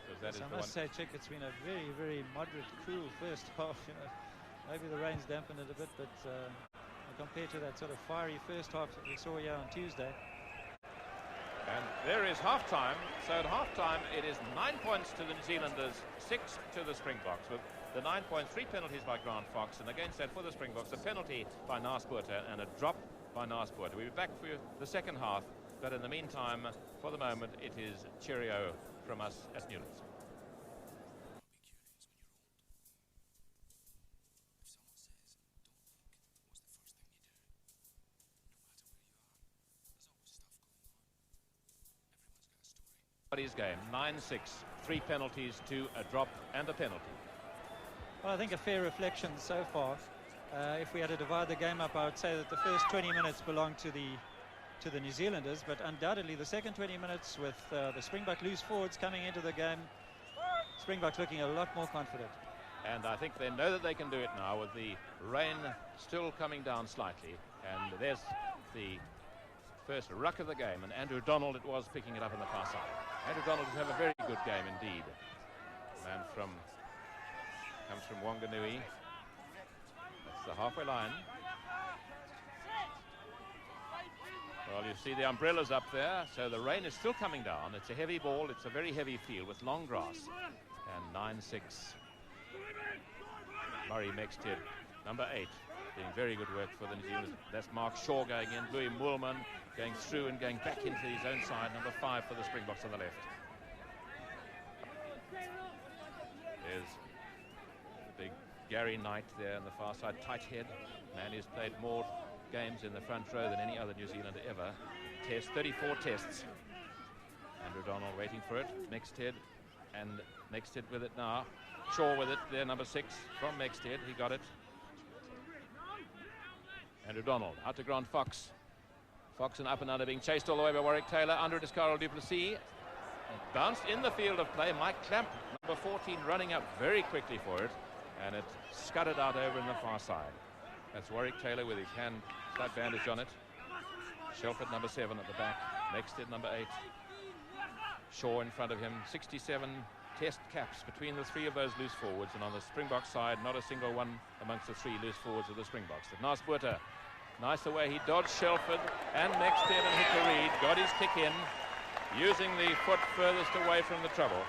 because that is I must say, Chick, it's been a very, very moderate, cool first half. You know, maybe the rain's dampened it a bit, but compared to that sort of fiery first half that we saw here on Tuesday. And there is half-time. So at half-time, it is 9 points to the New Zealanders, 6 to the Springboks, with the 9 points, 3 penalties by Grant Fox, and against that for the Springboks, a penalty by Narsbuerter and a drop by Nasport. We'll be back for the second half, but in the meantime, for the moment, it is cheerio from us at Newlands. His game 9-6, 3 penalties to a drop and a penalty. Well, I think a fair reflection so far. If we had to divide the game up, I would say that the first 20 minutes belonged to the New Zealanders, but undoubtedly the second 20 minutes with the Springbok loose forwards coming into the game, Springboks looking a lot more confident. And I think they know that they can do it now with the rain still coming down slightly. And there's the first ruck of the game, and Andrew Donald it was picking it up on the far side. Andrew Donald has had a very good game indeed. Man comes from Wanganui. That's the halfway line. Well, you see the umbrellas up there, so the rain is still coming down. It's a heavy ball, it's a very heavy field with long grass. And 9-6. Murray Mexted, number 8, doing very good work for the New Zealanders. That's Mark Shaw going in, Louis Moolman going through and going back into his own side, number 5 for the Springboks on the left. There's the big Gary Knight there on the far side, tight head. Man who's played more games in the front row than any other New Zealander ever. 34 tests. Andrew Donald waiting for it. Mexted, and Mexted with it now. Shaw with it there, number 6 from Mexted. He got it. Andrew Donald out to Grant Fox. Fox and up and under being chased all the way by Warwick Taylor. Under it is Carl du Plessis. Bounced in the field of play. Mike Clamp, number 14, running up very quickly for it. And it scudded out over in the far side. That's Warwick Taylor with his hand slight bandage on it. Shelford, number 7 at the back. Mexted, number 8. Shaw in front of him. 67 test caps between the 3 of those loose forwards, and on the Springbok side, not a single one amongst the 3 loose forwards of the Springboks. But Nasport, nice the way he dodged Shelford and Mexted and hit the reed, got his kick in, using the foot furthest away from the trouble.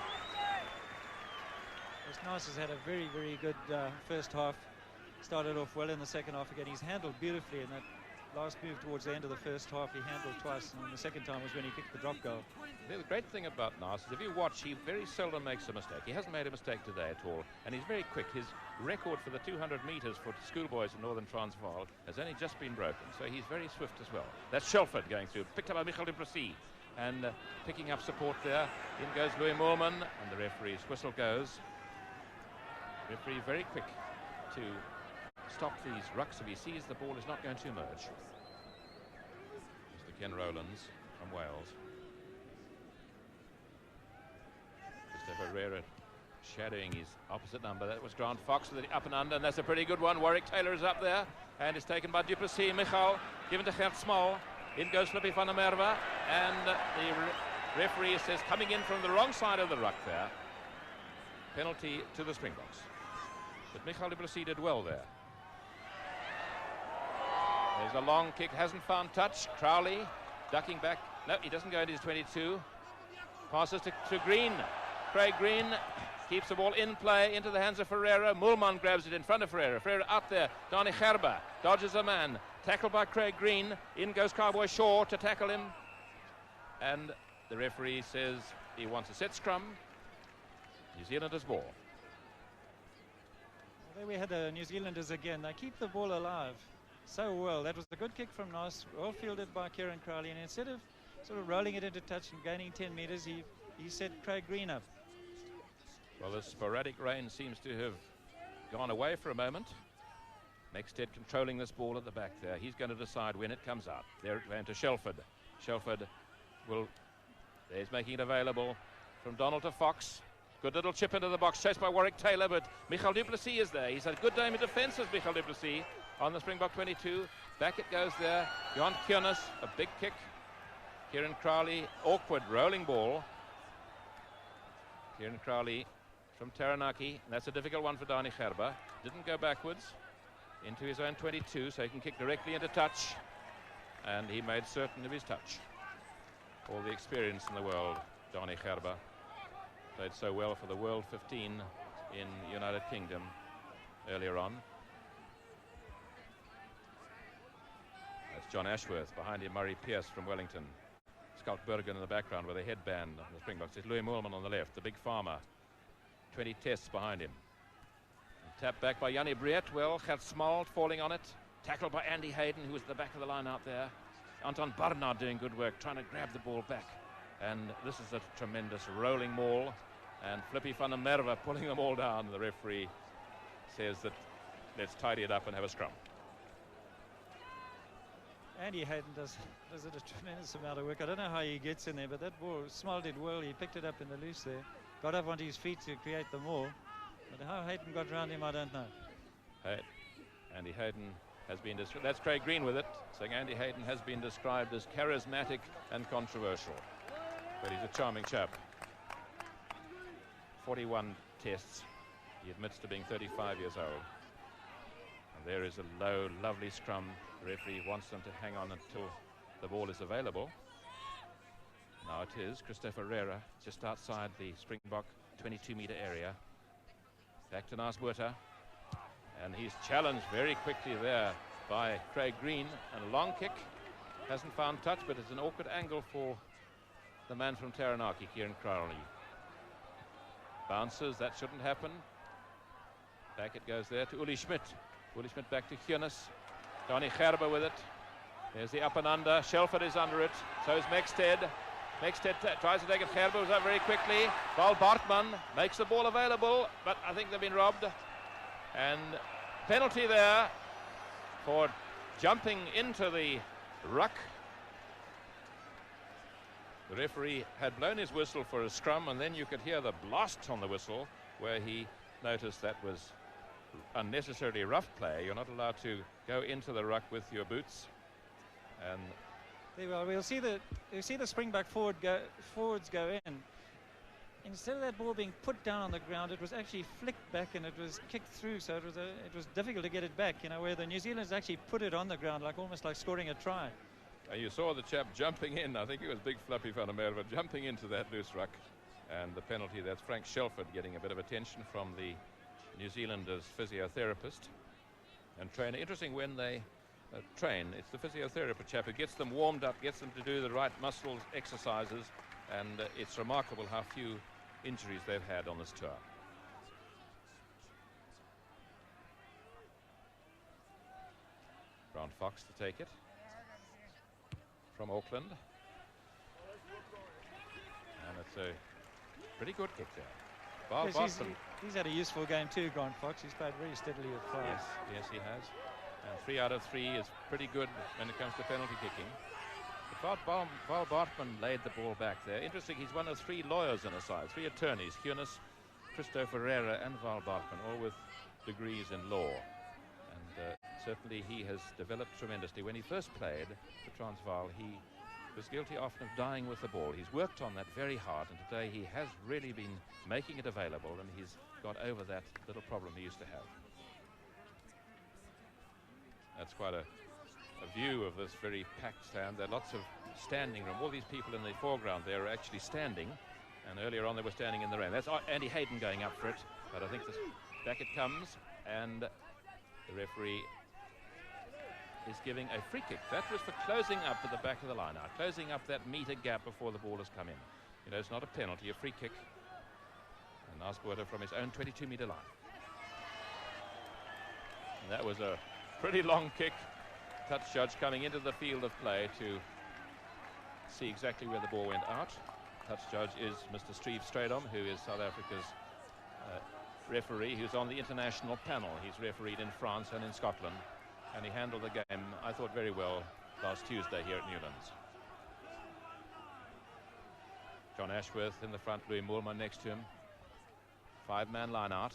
Nice has had a very, very good first half. Started off well in the second half again. He's handled beautifully in that last move towards the end of the first half. He handled twice, and the second time was when he kicked the drop goal. The great thing about Nas is if you watch, he very seldom makes a mistake. He hasn't made a mistake today at all, and he's very quick. His record for the 200 metres for schoolboys in Northern Transvaal has only just been broken, so he's very swift as well. That's Shelford going through, picked up by Michael du Plessis, and picking up support there. In goes Louis Moorman, and the referee's whistle goes. Referee very quick to stop these rucks if he sees the ball is not going to emerge. Mr. Ken Rowlands from Wales. Mr. Herrera shadowing his opposite number. That was Grant Fox with the up and under, and that's a pretty good one. Warwick Taylor is up there, and is taken by du Plessis. Michal given to Gert Small. In goes Flippy van der Merwe, and the referee says coming in from the wrong side of the ruck there. Penalty to the Springboks. But Michael du Plessis did well there. There's a long kick, hasn't found touch. Crowley ducking back. No, he doesn't go into his 22. Passes to Green. Craig Green keeps the ball in play into the hands of Ferreira. Moolman grabs it in front of Ferreira. Ferreira up there. Donny Gerber dodges a man. Tackled by Craig Green. In goes Cowboy Shaw to tackle him. And the referee says he wants a set scrum. New Zealanders ball. There we had the New Zealanders again. They keep the ball alive so well. That was a good kick from Nas, well fielded by Kieran Crowley, and instead of sort of rolling it into touch and gaining 10 metres, he set Craig Green up. Well, the sporadic rain seems to have gone away for a moment. Mexted controlling this ball at the back there. He's going to decide when it comes out. There it went to Shelford. Shelford he's making it available from Donald to Fox. Good little chip into the box, chased by Warwick Taylor, but Michael du Plessis is there. He's had a good game in defence as Michael du Plessis on the Springbok 22. Back it goes there. Jan Kiernes, a big kick. Kieran Crowley, awkward rolling ball. Kieran Crowley from Taranaki. That's a difficult one for Donny Gerber. Didn't go backwards into his own 22, so he can kick directly into touch. And he made certain of his touch. All the experience in the world, Donny Gerber. Played so well for the World 15 in United Kingdom earlier on. That's John Ashworth. Behind him, Murray Pierce from Wellington. Scott Bergen in the background with a headband on the Springboks. It's Louis Moorman on the left, the big farmer. 20 tests behind him. Tapped back by Jannie Briet. Well, Gert Smald falling on it. Tackled by Andy Hayden, who was at the back of the line out there. Anton Barnard doing good work, trying to grab the ball back. And this is a tremendous rolling maul. And Flippy van der Merwe pulling them all down. The referee says that let's tidy it up and have a scrum. Andy Hayden does a tremendous amount of work. I don't know how he gets in there, but that ball, Small did well. He picked it up in the loose there. Got up onto his feet to create the maul. But how Hayden got around him, I don't know. Andy Hayden has been described. That's Craig Green with it, saying Andy Hayden has been described as charismatic and controversial. But he's a charming chap. 41 tests. He admits to being 35 years old. And there is a low, lovely scrum. The referee wants them to hang on until the ball is available. Now it is Christopher Rera just outside the Springbok 22-meter area. Back to Nasbuerta. And he's challenged very quickly there by Craig Green. And a long kick. Hasn't found touch, but it's an awkward angle for the man from Taranaki, Kieran Crowley. Bounces, that shouldn't happen. Back it goes there to Uli Schmidt. Uli Schmidt back to Hjunis. Donny Gerber with it. There's the up and under. Shelford is under it. So is Mexted. Mexted tries to take it. Gerber was up very quickly. Val Bartman makes the ball available, but I think they've been robbed. And penalty there for jumping into the ruck. The referee had blown his whistle for a scrum, and then you could hear the blast on the whistle where he noticed that was unnecessarily rough play. You're not allowed to go into the ruck with your boots. And there we are. We'll see the Springbok forwards go in. Instead of that ball being put down on the ground, it was actually flicked back and it was kicked through. So it was difficult to get it back. You know, where the New Zealanders actually put it on the ground, almost like scoring a try. You saw the chap jumping in. I think it was Big Fluffy van der Merwe jumping into that loose ruck. And the penalty, that's Frank Shelford getting a bit of attention from the New Zealanders physiotherapist and trainer. Interesting when they train, it's the physiotherapist chap who gets them warmed up, gets them to do the right muscle exercises, and it's remarkable how few injuries they've had on this tour. Grant Fox to take it from Auckland, and it's a pretty good kick there. Yes, he's had a useful game too, Grant Fox. He's played very steadily with fire. Yes, he has. And 3 out of 3 is pretty good when it comes to penalty kicking. But Val Bartman laid the ball back there. Interesting, he's one of 3 lawyers in a side, 3 attorneys, Hjunis, Christo Ferreira and Val Bartman, all with degrees in law. And certainly he has developed tremendously. When he first played for Transvaal, he was guilty often of dying with the ball. He's worked on that very hard, and today he has really been making it available, and he's got over that little problem he used to have. That's quite a view of this very packed stand. There are lots of standing room. All these people in the foreground there are actually standing, and earlier on they were standing in the rain. That's Andy Hayden going up for it, but I think back it comes, and the referee is giving a free kick. That was for closing up at the back of the line, now closing up that metre gap before the ball has come in. You know, it's not a penalty, a free kick. And Nasbuerta from his own 22-metre line. And that was a pretty long kick. Touch judge coming into the field of play to see exactly where the ball went out. Touch judge is Mr. Steve Stradom, who is South Africa's referee, who's on the international panel. He's refereed in France and in Scotland, and he handled the game, I thought, very well last Tuesday here at Newlands. John Ashworth in the front, Louis Moorman next to him. 5-man line out.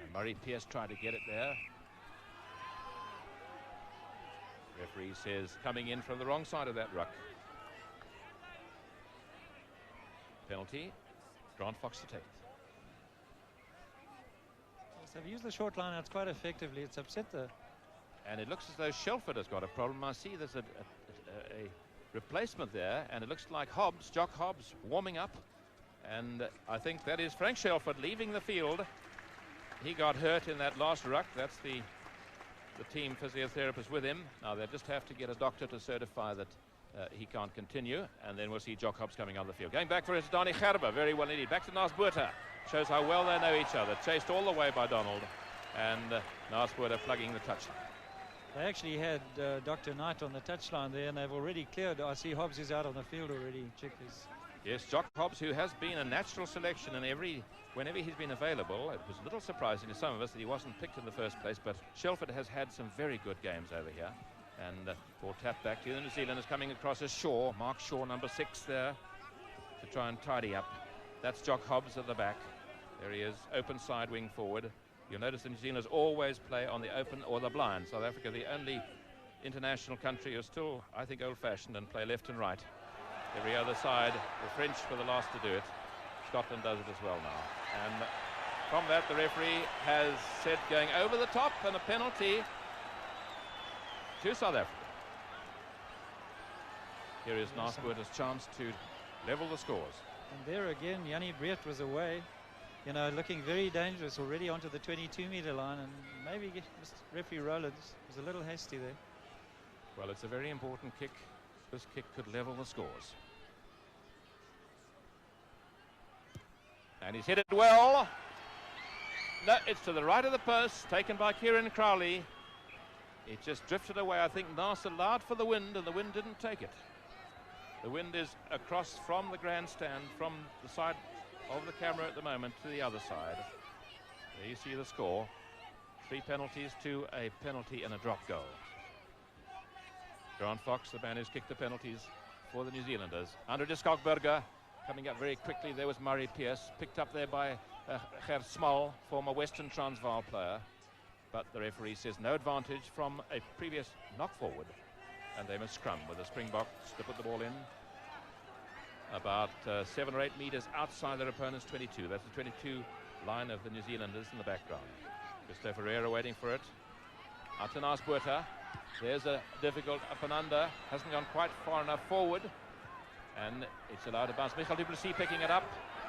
And Murray Pierce tried to get it there. Referee says coming in from the wrong side of that ruck. Penalty. Grant Fox to take it. Yes, they've used the short line outs quite effectively. It's upset the... And it looks as though Shelford has got a problem. I see there's a replacement there, and it looks like Jock Hobbs warming up. And I think that is Frank Shelford leaving the field. He got hurt in that last ruck. That's the the team physiotherapist with him. Now they just have to get a doctor to certify that he can't continue, and then we'll see Jock Hobbs coming on the field. Going back for it, Donny Gerber, very well indeed. Back to Naas Botha. Shows how well they know each other. Chased all the way by Donald, and Naas Botha plugging the touchline. They actually had Dr. Knight on the touchline there, and they've already cleared. I see Hobbs is out on the field already. Check his. Yes, Jock Hobbs, who has been a natural selection in whenever he's been available. It was a little surprising to some of us that he wasn't picked in the first place, but Shelford has had some very good games over here. And ball tapped back to the New Zealanders coming across as Shaw. Mark Shaw, number 6 there, to try and tidy up. That's Jock Hobbs at the back. There he is, open side wing forward. You'll notice the New Zealanders always play on the open or the blind. South Africa, the only international country who still, I think, old-fashioned and play left and right. Every other side, the French were the last to do it. Scotland does it as well now. And from that, the referee has said going over the top and a penalty to South Africa. Here is Naas Botha's chance to level the scores. And there again, Jannie Breed was away. You know, looking very dangerous already onto the 22-meter line, and maybe referee Rowlands was a little hasty there. Well, it's a very important kick. This kick could level the scores. And he's hit it well. No, it's to the right of the post, taken by Kieran Crowley. It just drifted away. I think Naas allowed for the wind, and the wind didn't take it. The wind is across from the grandstand, from the side of the camera at the moment to the other side. There you see the score. 3 penalties to a penalty and a drop goal. Grant Fox, the man who's kicked the penalties for the New Zealanders. Andre de Skalkberger coming up very quickly. There was Murray Pierce, picked up there by Ger Small, former Western Transvaal player. But the referee says no advantage from a previous knock forward. And they must scrum with the Springboks to put the ball in. About 7 or 8 meters outside their opponent's 22. That's the 22 line of the New Zealanders in the background. Christopher Ferreira waiting for it. Out to Naas Botha. There's a difficult up and under. Hasn't gone quite far enough forward. And it's allowed to bounce. Michael du Plessis picking it up.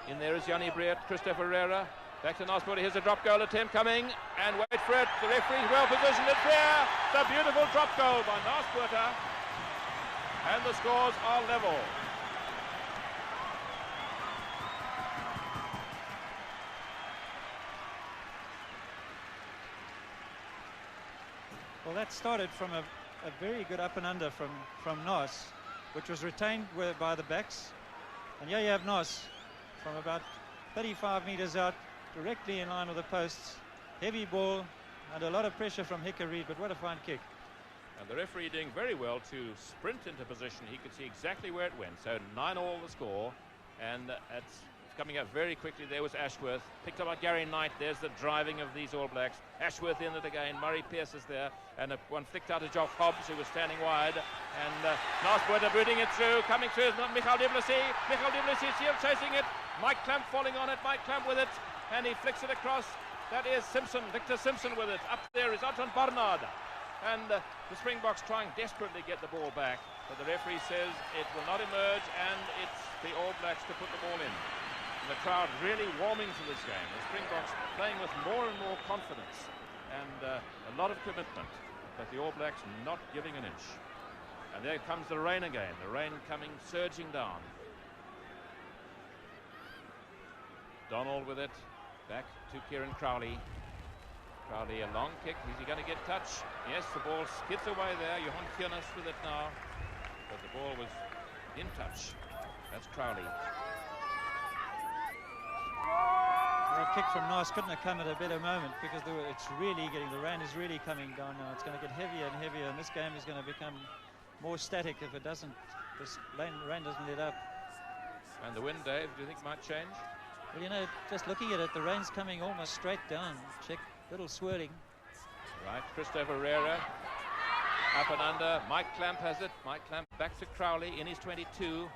In there is Jannie Breed, Christopher Ferreira. Back to Naas Botha. Here's a drop goal attempt coming. And wait for it. The referee's well positioned. It's there. It's a beautiful drop goal by Naas Botha. And the scores are level. Well, that started from a very good up and under from Naas, which was retained by the backs. And here you have Naas from about 35 meters out, directly in line with the posts. Heavy ball and a lot of pressure from Hickory, but what a fine kick. And the referee doing very well to sprint into position. He could see exactly where it went. So 9-all the score. And it's coming up very quickly. There was Ashworth, picked up by Gary Knight. There's the driving of these All Blacks. Ashworth in it again. Murray Pierce is there, and one flicked out to Jock Hobbs, who was standing wide. And Naas Botha booting it through. Coming through is Michael du Plessis. Michael du Plessis still chasing it. Mike Clamp falling on it. Mike Clamp with it, and he flicks it across. That is Simpson, Victor Simpson with it. Up there is Anton Barnard. And the Springboks trying desperately to get the ball back, but the referee says it will not emerge, and it's the All Blacks to put the ball in. And the crowd really warming to this game. The Springboks playing with more and more confidence and a lot of commitment, but the All Blacks not giving an inch. And there comes the rain again, the rain coming surging down. Donald with it, back to Kieran Crowley. Crowley, a long kick. Is he going to get touch? Yes, the ball skids away there. Johan Kiernes with it now, but the ball was in touch. That's Crowley. That kick from Naas couldn't have come at a better moment, because it's really the rain is really coming down now. It's going to get heavier and heavier, and this game is going to become more static if it doesn't, this rain doesn't let up. And the wind, Dave, do you think might change? Well, you know, just looking at it, the rain's coming almost straight down. Check, little swirling. Right, Christopher Ferreira, up and under. Mike Clamp has it. Mike Clamp back to Crowley in his 22,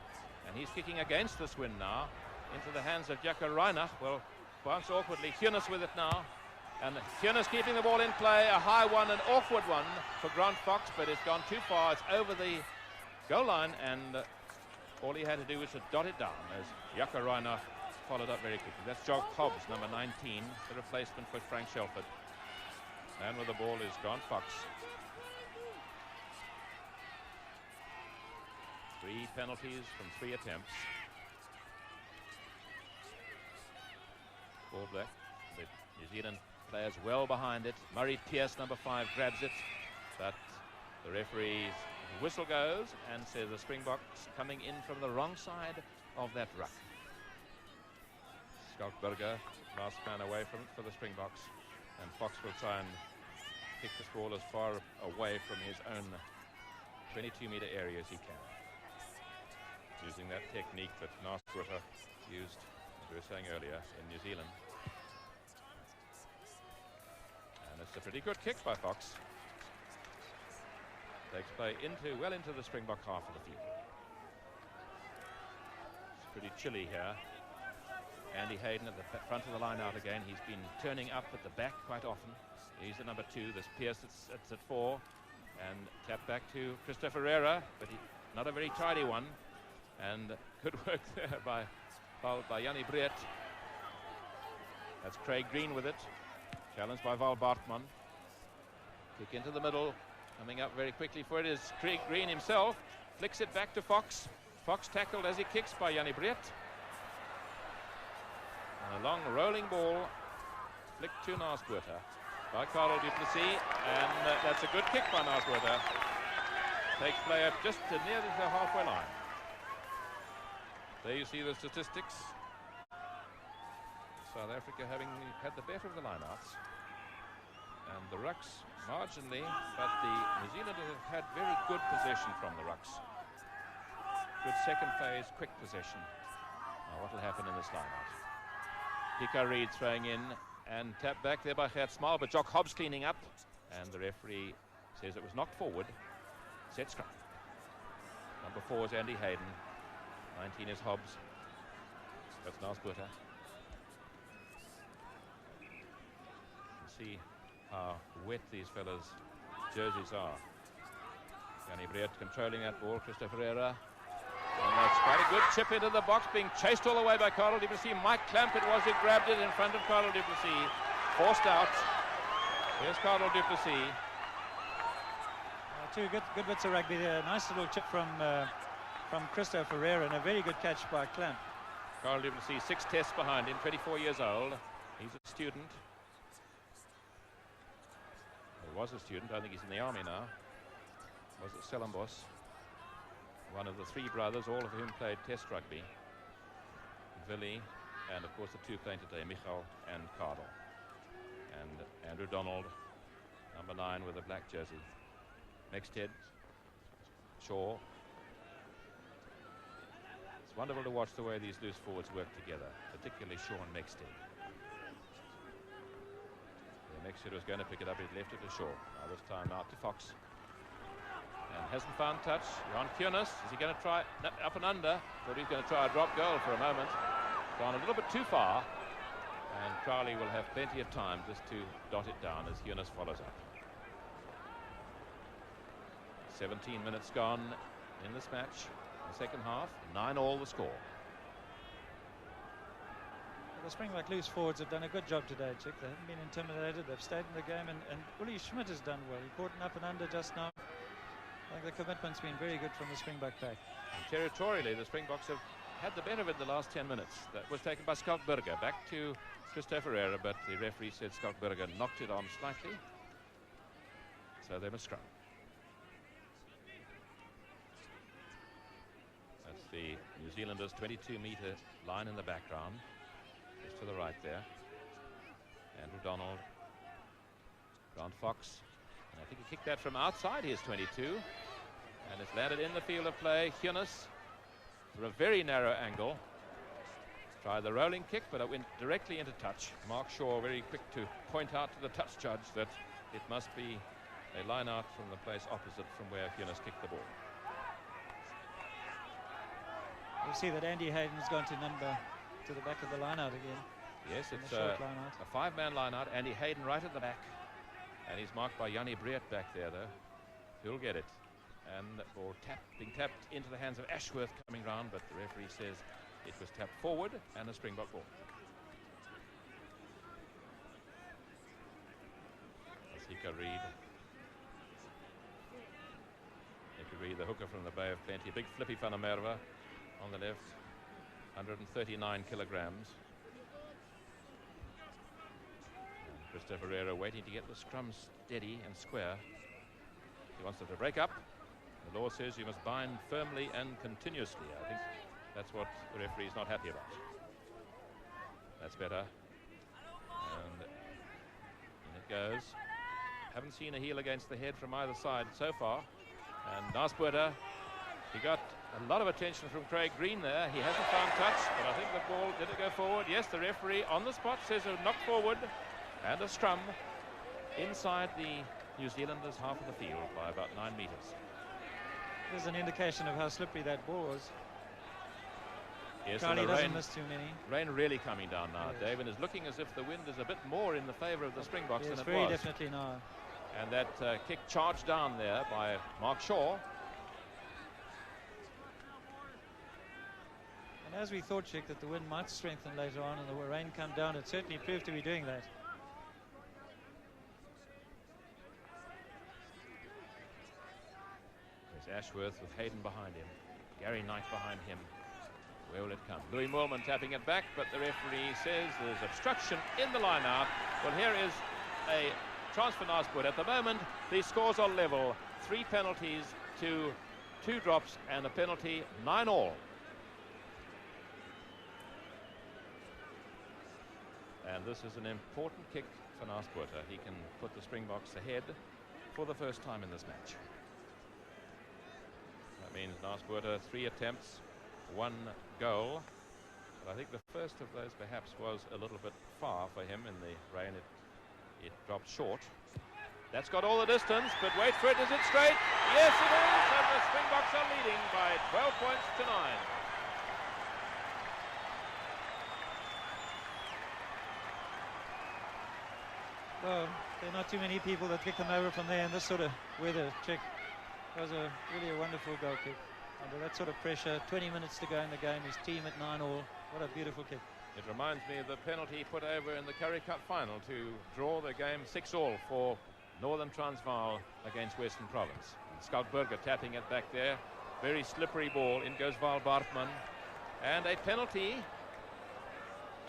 and he's kicking against this wind now into the hands of Jaco Reinach. Well, bounce awkwardly. Kiernes with it now, and Kiernes keeping the ball in play. A high one, an awkward one for Grant Fox, but it's gone too far. It's over the goal line, and all he had to do was to dot it down as Jaco Reinach followed up very quickly. That's Jock Hobbs, number 19, the replacement for Frank Shelford. Man with the ball is Grant Fox. 3 penalties from 3 attempts. Ball black. The New Zealand players well behind it. Murray Pierce, number 5, grabs it, but the referee's whistle goes and says the Springboks coming in from the wrong side of that ruck. Skalkberger, last man away from it for the Springboks, and Fox will try and kick this ball as far away from his own 22-meter area as he can, using that technique that Narswater used, as we were saying earlier, in New Zealand. And it's a pretty good kick by Fox. Takes play well into the Springbok half of the field. It's pretty chilly here. Andy Hayden at the front of the line out again. He's been turning up at the back quite often. He's the number 2. There's Pierce that's at 4. And tap back to Christopher Ferreira, but not a very tidy one. And good work there by Jannie Breert. That's Craig Green with it. Challenged by Val Bartman. Kick into the middle. Coming up very quickly for it is Craig Green himself. Flicks it back to Fox. Fox tackled as he kicks by Jannie Breert. And a long rolling ball flicked to Narswater by Karel du Plessis. And that's a good kick by Narswater. Takes play up just near the halfway line. There you see the statistics. South Africa having had the better of the lineouts. And the rucks marginally, but the New Zealanders have had very good possession from the rucks. Good second phase, quick possession. Now what will happen in this lineout? Pika Reid throwing in and tapped back there by Gert Smal, but Jock Hobbs cleaning up. And the referee says it was knocked forward. Set scrum. Number 4 is Andy Hayden. 19 is Hobbs. That's Narswater. See how wet these fellas' jerseys are. Jannie Breert controlling that ball. Christopher Ferreira. And that's quite a good chip into the box, being chased all the way by Karel du Plessis. Mike Clamp it was who grabbed it in front of Karel du Plessis. Forced out. Here's Karel du Plessis. 2 good bits of rugby there. Nice little chip from Christopher Ferreira, and a very good catch by Clamp. Karel du Plessis, 6 tests behind him, 24 years old. He's a student. He was a student. I think he's in the army now. Was at Stellenbosch. One of the 3 brothers, all of whom played test rugby. Willie, and of course the 2 playing today, Michal and Cardle. And Andrew Donald, number 9 with a black jersey. Mexted, Shaw. It's wonderful to watch the way these loose forwards work together, particularly Shaw and Mexted. Mexted was going to pick it up, he'd left it to Shaw. Now this time out to Fox. And hasn't found touch. Jan Kunis, is he going to try up and under? Thought he's going to try a drop goal for a moment. Gone a little bit too far. And Crowley will have plenty of time just to dot it down as Kunis follows up. 17 minutes gone in this match. The second half, 9-all the score. The Springbok loose forwards have done a good job today, Chick. They haven't been intimidated. They've stayed in the game, and Uli Schmidt has done well. He caught an up and under just now. I think the commitment's been very good from the Springbok pack. And territorially, the Springboks have had the better of it the last 10 minutes. That was taken by Skalkberger. Back to Christopher Ferreira, but the referee said Skalkberger knocked it on slightly. So they must scrum. That's the New Zealanders' 22-meter line in the background. Just to the right there. Andrew Donald. Grant Fox. And I think he kicked that from outside his 22. And it's landed in the field of play. Kunis, for a very narrow angle, tried the rolling kick, but it went directly into touch. Mark Shaw very quick to point out to the touch judge that it must be a line out from the place opposite from where Kunis kicked the ball. You see that Andy Hayden's gone to the back of the line out again. Yes, it's a 5-man line out. Andy Hayden right at the back. And he's marked by Jannie Breert back there, though. He'll get it. And being tapped into the hands of Ashworth coming round, but the referee says it was tapped forward and a Springbok ball. As he Nico Reed. Nico Reed, the hooker from the Bay of Plenty. Big Flippy van der Merwe on the left, 139 kilograms. And Christopher Herrera waiting to get the scrum steady and square. He wants them to break up. The law says you must bind firmly and continuously. I think that's what the referee is not happy about. That's better. And in it goes. Haven't seen a heel against the head from either side so far. And Naspuerta, he got a lot of attention from Craig Green there. He hasn't found touch, but I think the ball, did it go forward? Yes, the referee on the spot says a knock forward and a scrum inside the New Zealanders' half of the field by about 9 meters. There's an indication of how slippery that ball was. Yes, Charlie and the doesn't miss too many. rain really coming down now, Yes. Dave, and is looking as if the wind is a bit more in the favour of the Springboks Yes, than it very was. definitely now. And that kick charged down there by Mark Shaw. And as we thought, Chick, that the wind might strengthen later on and the rain come down, it certainly proved to be doing that. There's Ashworth with Hayden behind him. Gary Knight behind him. Where will it come? Louis Moorman tapping it back, but the referee says there's obstruction in the line out. Well, here is a chance for Naspuerta. At the moment, the scores are level. 3 penalties to 2 drops and a penalty, 9 all. And this is an important kick for Naspuerta. He can put the Springboks ahead for the first time in this match. That means Naspuerta 3 attempts, 1 goal. But I think the first of those perhaps was a little bit far for him in the rain. It dropped short. That's got all the distance, but wait for it. Is it straight? Yes, it is. And the Springboks are leading by 12 points to 9. Well, there are not too many people that kick them over from there in this sort of weather, Chick. It was really a wonderful goal kick. Under that sort of pressure, 20 minutes to go in the game, his team at 9 all. What a beautiful kick. It reminds me of the penalty put over in the Currie Cup final to draw the game 6 all for Northern Transvaal against Western Province. Scoutberger tapping it back there. Very slippery ball. In goes Val Bartman. And a penalty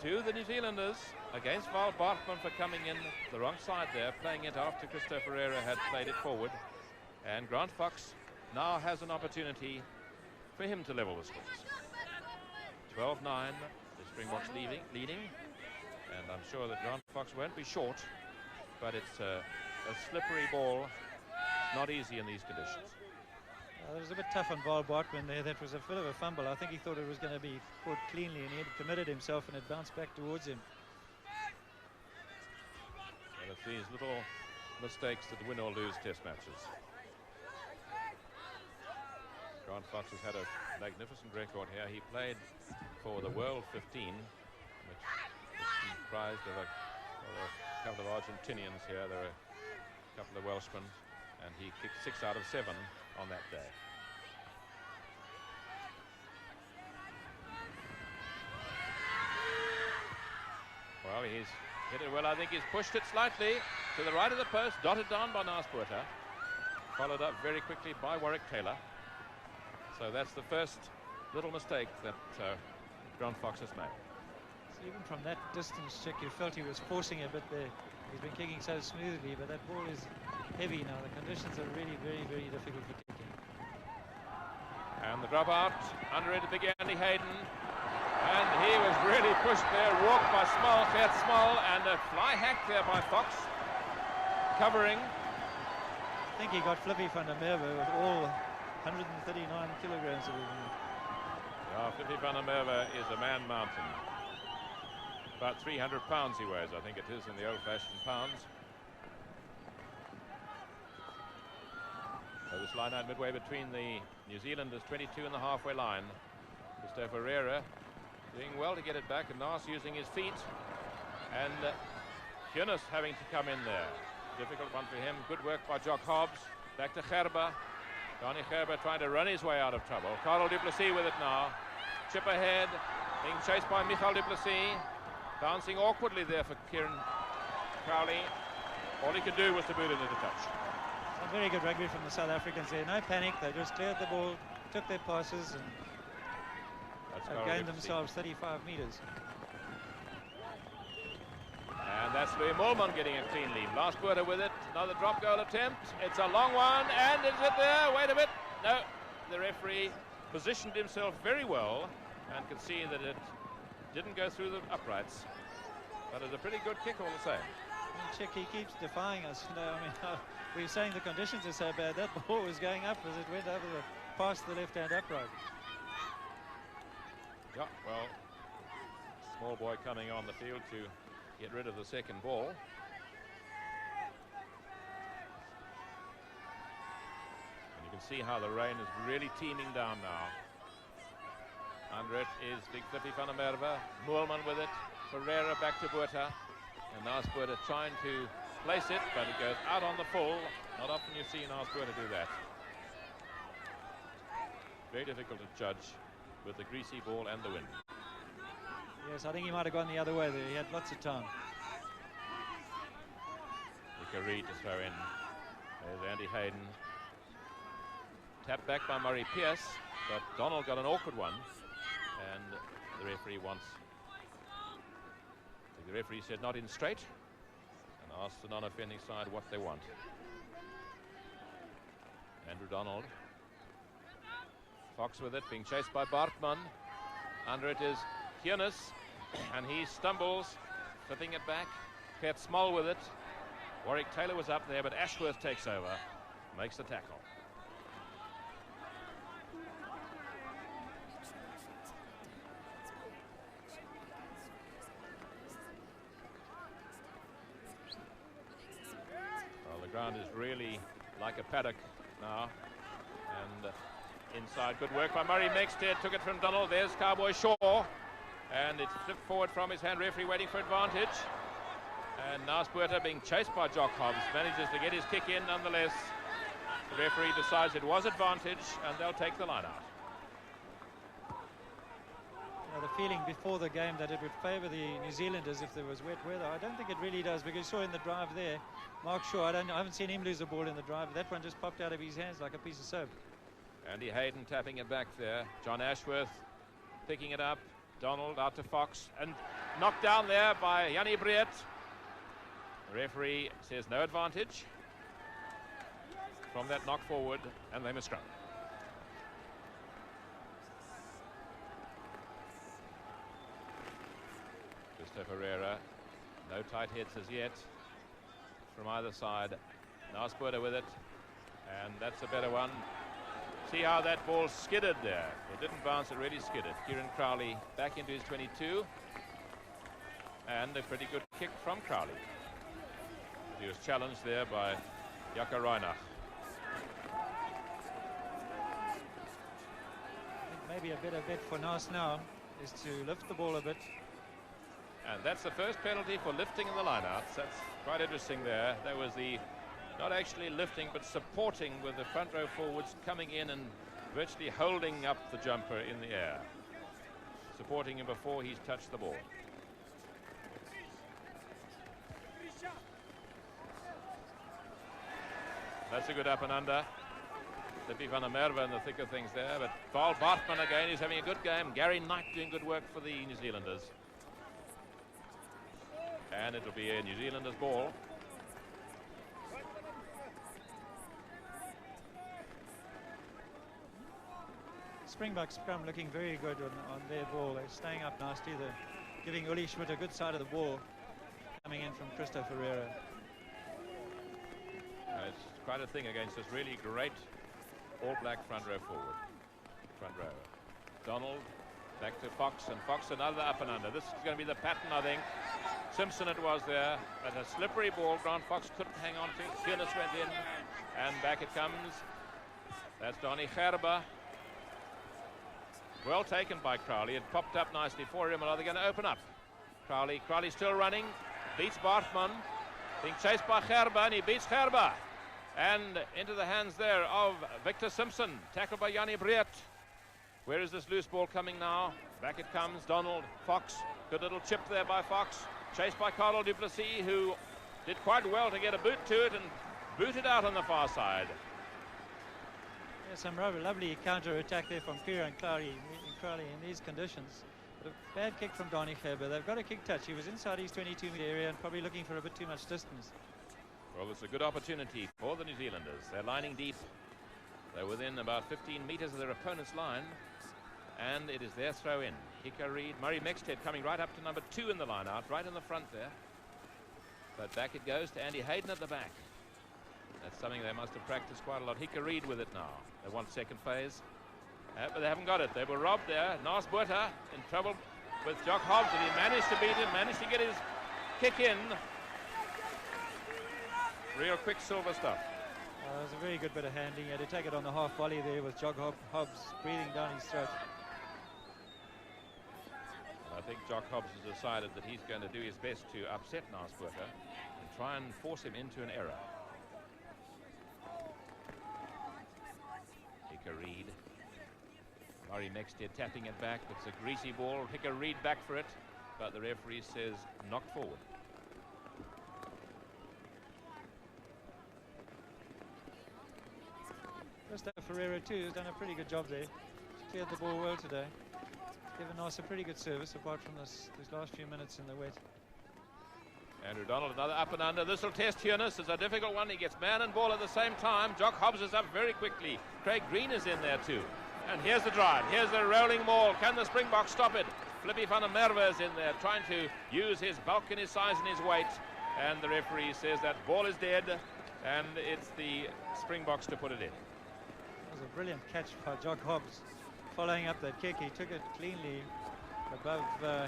to the New Zealanders against Val Bartman for coming in the wrong side there, playing it after Christopher Herrera had played it forward. And Grant Fox now has an opportunity for him to level the scores. 12-9, the Springboks leading. And I'm sure that Grant Fox won't be short, but it's a slippery ball. It's not easy in these conditions. It was a bit tough on Val Bartman there. That was a bit of a fumble. I think he thought it was going to be caught cleanly, and he had committed himself, and it bounced back towards him. Well, it's these little mistakes that win or lose test matches. Grant Fox has had a magnificent record here. He played for the World 15, which is comprised of a couple of Argentinians here. There are a couple of Welshmen, and he kicked 6 out of 7 on that day. Well, he's hit it well. I think he's pushed it slightly to the right of the post, dotted down by Naspuerta, followed up very quickly by Warwick Taylor. So that's the first little mistake that Grant Fox has made. So even from that distance, Chick, you felt he was forcing a bit there. He's been kicking so smoothly, but that ball is heavy now. The conditions are really very, very difficult for kicking. And the drop out, under it, big Andy Hayden. And he was really pushed there, walked by Small, Gert Small, and a fly hack there by Fox, covering. I think he got Flippy van der Merwe with all 139 kilograms of him. Yeah, Flippy van der Merwe is a man mountain. About 300 pounds he weighs, I think it is, in the old-fashioned pounds. So this line out midway between the New Zealanders, 22 and the halfway line. Christopher Herrera doing well to get it back, and Nas using his feet. And Yunus having to come in there. Difficult one for him. Good work by Jock Hobbs. Back to Gerber. Donnie Gerber trying to run his way out of trouble. Carl du Plessis with it now. Chip ahead. Being chased by Michael du Plessis. Bouncing awkwardly there for Kieran Crowley. All he could do was to boot it into touch. Some very good rugby from the South Africans there. No panic. They just cleared the ball, took their passes, and gained themselves 35 metres. And that's Louis Mollman getting a clean lead. Last quarter with it. Another drop goal attempt. It's a long one. And is it there? Wait a bit. No. The referee positioned himself very well and could see that it didn't go through the uprights. But it's a pretty good kick all the same. Chick, he keeps defying us. You know, I mean, we were saying the conditions are so bad. That ball was going up as it went over past the left-hand upright. Yeah, well, small boy coming on the field to get rid of the second ball. And you can see how the rain is really teeming down now. Under it is Big Flippy van der Merwe. Moorman with it. Ferreira back to Botha. And Naas Botha trying to place it, but it goes out on the full. Not often you see Naas Botha do that. Very difficult to judge with the greasy ball and the wind. Yes, I think he might have gone the other way there. He had lots of time. Nico Reid to throw in. There's Andy Hayden. Tapped back by Murray Pierce, but Donald got an awkward one. And the referee wants... The referee said not in straight and asked the non-offending side what they want. Andrew Donald. Fox with it, being chased by Bartman. Under it is Hiernis, and he stumbles, flipping it back. Pet Small with it. Warwick Taylor was up there, but Ashworth takes over, makes the tackle. Well, the ground is really like a paddock now, and inside, good work by Murray Mexted, took it from Donald. There's Cowboy Shaw, and it's flipped forward from his hand. Referee waiting for advantage, and Naas Botha, being chased by Jock Hobbs, manages to get his kick in nonetheless. The referee decides it was advantage, and they'll take the line out. The feeling before the game that it would favour the New Zealanders if there was wet weather. I don't think it really does, because you saw in the drive there, Mark Shaw, I haven't seen him lose a ball in the drive. That one just popped out of his hands like a piece of soap. Andy Hayden tapping it back there. John Ashworth picking it up. Donald out to Fox, and knocked down there by Jannie Breed. The referee says no advantage from that knock forward, and they must scrum. Ferreira, no tight hits as yet from either side. Naas Botha with it, and that's a better one. See how that ball skidded there. It didn't bounce, it really skidded. Kieran Crowley back into his 22, and a pretty good kick from Crowley. He was challenged there by Jacques Reinach. I think maybe a better bet for Naas now is to lift the ball a bit. And that's the first penalty for lifting in the lineouts. That's quite interesting there. That was the, not actually lifting, but supporting with the front row forwards coming in and virtually holding up the jumper in the air. Supporting him before he's touched the ball. That's a good up and under. Flippy van der Merwe in the thick of things there. But Val Bartman again is having a good game. Gary Knight doing good work for the New Zealanders. And it'll be a New Zealanders ball. Springbok scrum looking very good on their ball. They're staying up nicely. They're giving Uli Schmidt a good side of the ball. Coming in from Christo Ferreira. It's quite a thing against this really great All Black front row forward. Front row. Donald back to Fox, and Fox another up and under. This is going to be the pattern, I think. Simpson it was there, but a slippery ball. Grant Fox couldn't hang on to. Hiernis went in, and back it comes. That's Donnie Gerber. Well taken by Crowley. It popped up nicely for him, and are they going to open up? Crowley still running. Beats Bartman. Being chased by Gerber, and he beats Gerber. And into the hands there of Victor Simpson. Tackled by Jannie Breed. Where is this loose ball coming now? Back it comes. Donald, Fox. Good little chip there by Fox. Chased by Carlo du Plessis, who did quite well to get a boot to it and boot it out on the far side. Yeah, some rather lovely counter-attack there from Kieran Crowley in these conditions. But a bad kick from Donny Gerber. They've got a kick touch. He was inside his 22-metre area and probably looking for a bit too much distance. Well, it's a good opportunity for the New Zealanders. They're lining deep. They're within about 15 metres of their opponent's line. And it is their throw in. Hika Reid, Murray Mexted coming right up to number 2 in the line out, right in the front there. But back it goes to Andy Hayden at the back. That's something they must have practiced quite a lot. Hika Reid with it now. They want second phase. But they haven't got it. They were robbed there. Nas Botha in trouble with Jock Hobbs, and he managed to beat him, managed to get his kick in. Real quicksilver stuff. It was a very good bit of handling. He had to take it on the half volley there with Jock Hobbs breathing down his throat. I think Jock Hobbs has decided that he's going to do his best to upset Nas Botha and try and force him into an error. Hika Reid. Murray Mexted tapping it back. It's a greasy ball. Hika Reid back for it, but the referee says knocked forward. Christopher Ferreira too has done a pretty good job there. He's cleared the ball well today. Given us a pretty good service apart from these last few minutes in the wet. Andrew Donald, another up and under. This will test Hughes. It's a difficult one. He gets man and ball at the same time. Jock Hobbs is up very quickly. Craig Green is in there too. And here's the drive. Here's the rolling ball. Can the Springboks stop it? Flippy van der Merwe is in there trying to use his bulk and his size and his weight. And the referee says that ball is dead. And it's the Springboks to put it in. That was a brilliant catch by Jock Hobbs. Following up that kick, he took it cleanly above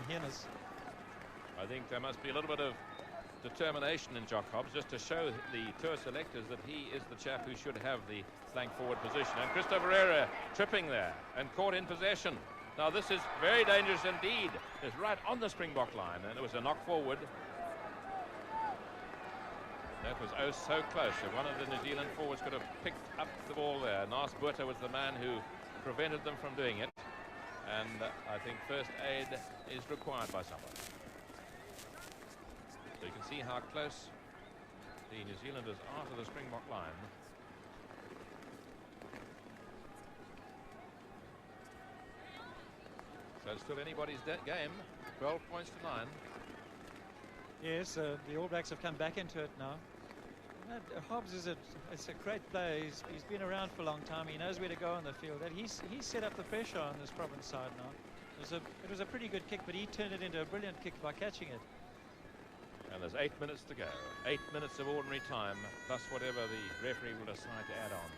Hughes. I think there must be a little bit of determination in Jock Hobbs just to show the tour selectors that he is the chap who should have the flank forward position. And Christopher Ferreira tripping there and caught in possession. Now this is very dangerous indeed. It's right on the Springbok line, and it was a knock forward. That was oh so close. If one of the New Zealand forwards could have picked up the ball there. Nas Botha was the man who prevented them from doing it. And I think first aid is required by someone. So you can see how close the New Zealanders are to the Springbok line. So it's still anybody's game. 12 points to 9. Yes, the All Blacks have come back into it now. Hobbs is it's a great player. He's been around for a long time. He knows where to go on the field. And he's set up the pressure on this Province side now. It was a pretty good kick, but he turned it into a brilliant kick by catching it. And there's 8 minutes to go. 8 minutes of ordinary time, plus whatever the referee will decide to add on.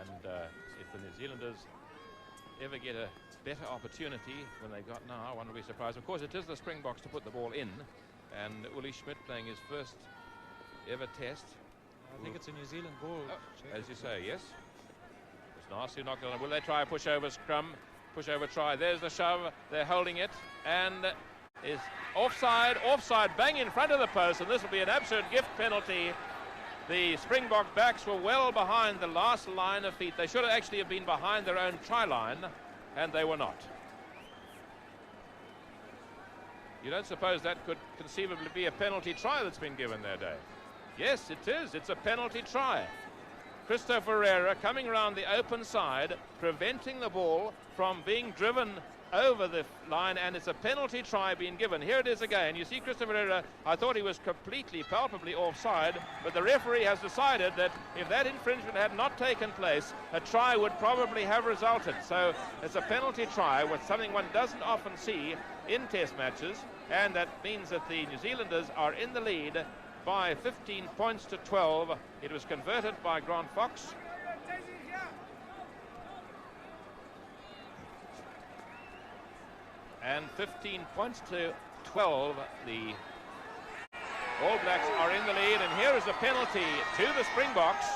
And if the New Zealanders ever get a better opportunity when they've got now, I wouldn't be surprised. Of course, it is the Springboks to put the ball in. And Uli Schmidt playing his first ever test. I think it's a New Zealand ball. Oh, as you say, yes. It's nice who knocked it on. Will they try a pushover scrum? Pushover try. There's the shove. They're holding it. And is offside. Offside bang in front of the post. And this will be an absolute gift penalty. The Springbok backs were well behind the last line of feet. They should have actually have been behind their own try line. And they were not. You don't suppose that could conceivably be a penalty try that's been given there, Dave? Yes, it is. It's a penalty try. Christopher Ferreira coming around the open side, preventing the ball from being driven over the line, and it's a penalty try being given. Here it is again. You see Christopher Ferreira, I thought he was completely, palpably offside, but the referee has decided that if that infringement had not taken place, a try would probably have resulted. So it's a penalty try, with something one doesn't often see in test matches, and that means that the New Zealanders are in the lead by 15 points to 12. It was converted by Grant Fox. And 15 points to 12. The All Blacks are in the lead, and here is a penalty to the Springboks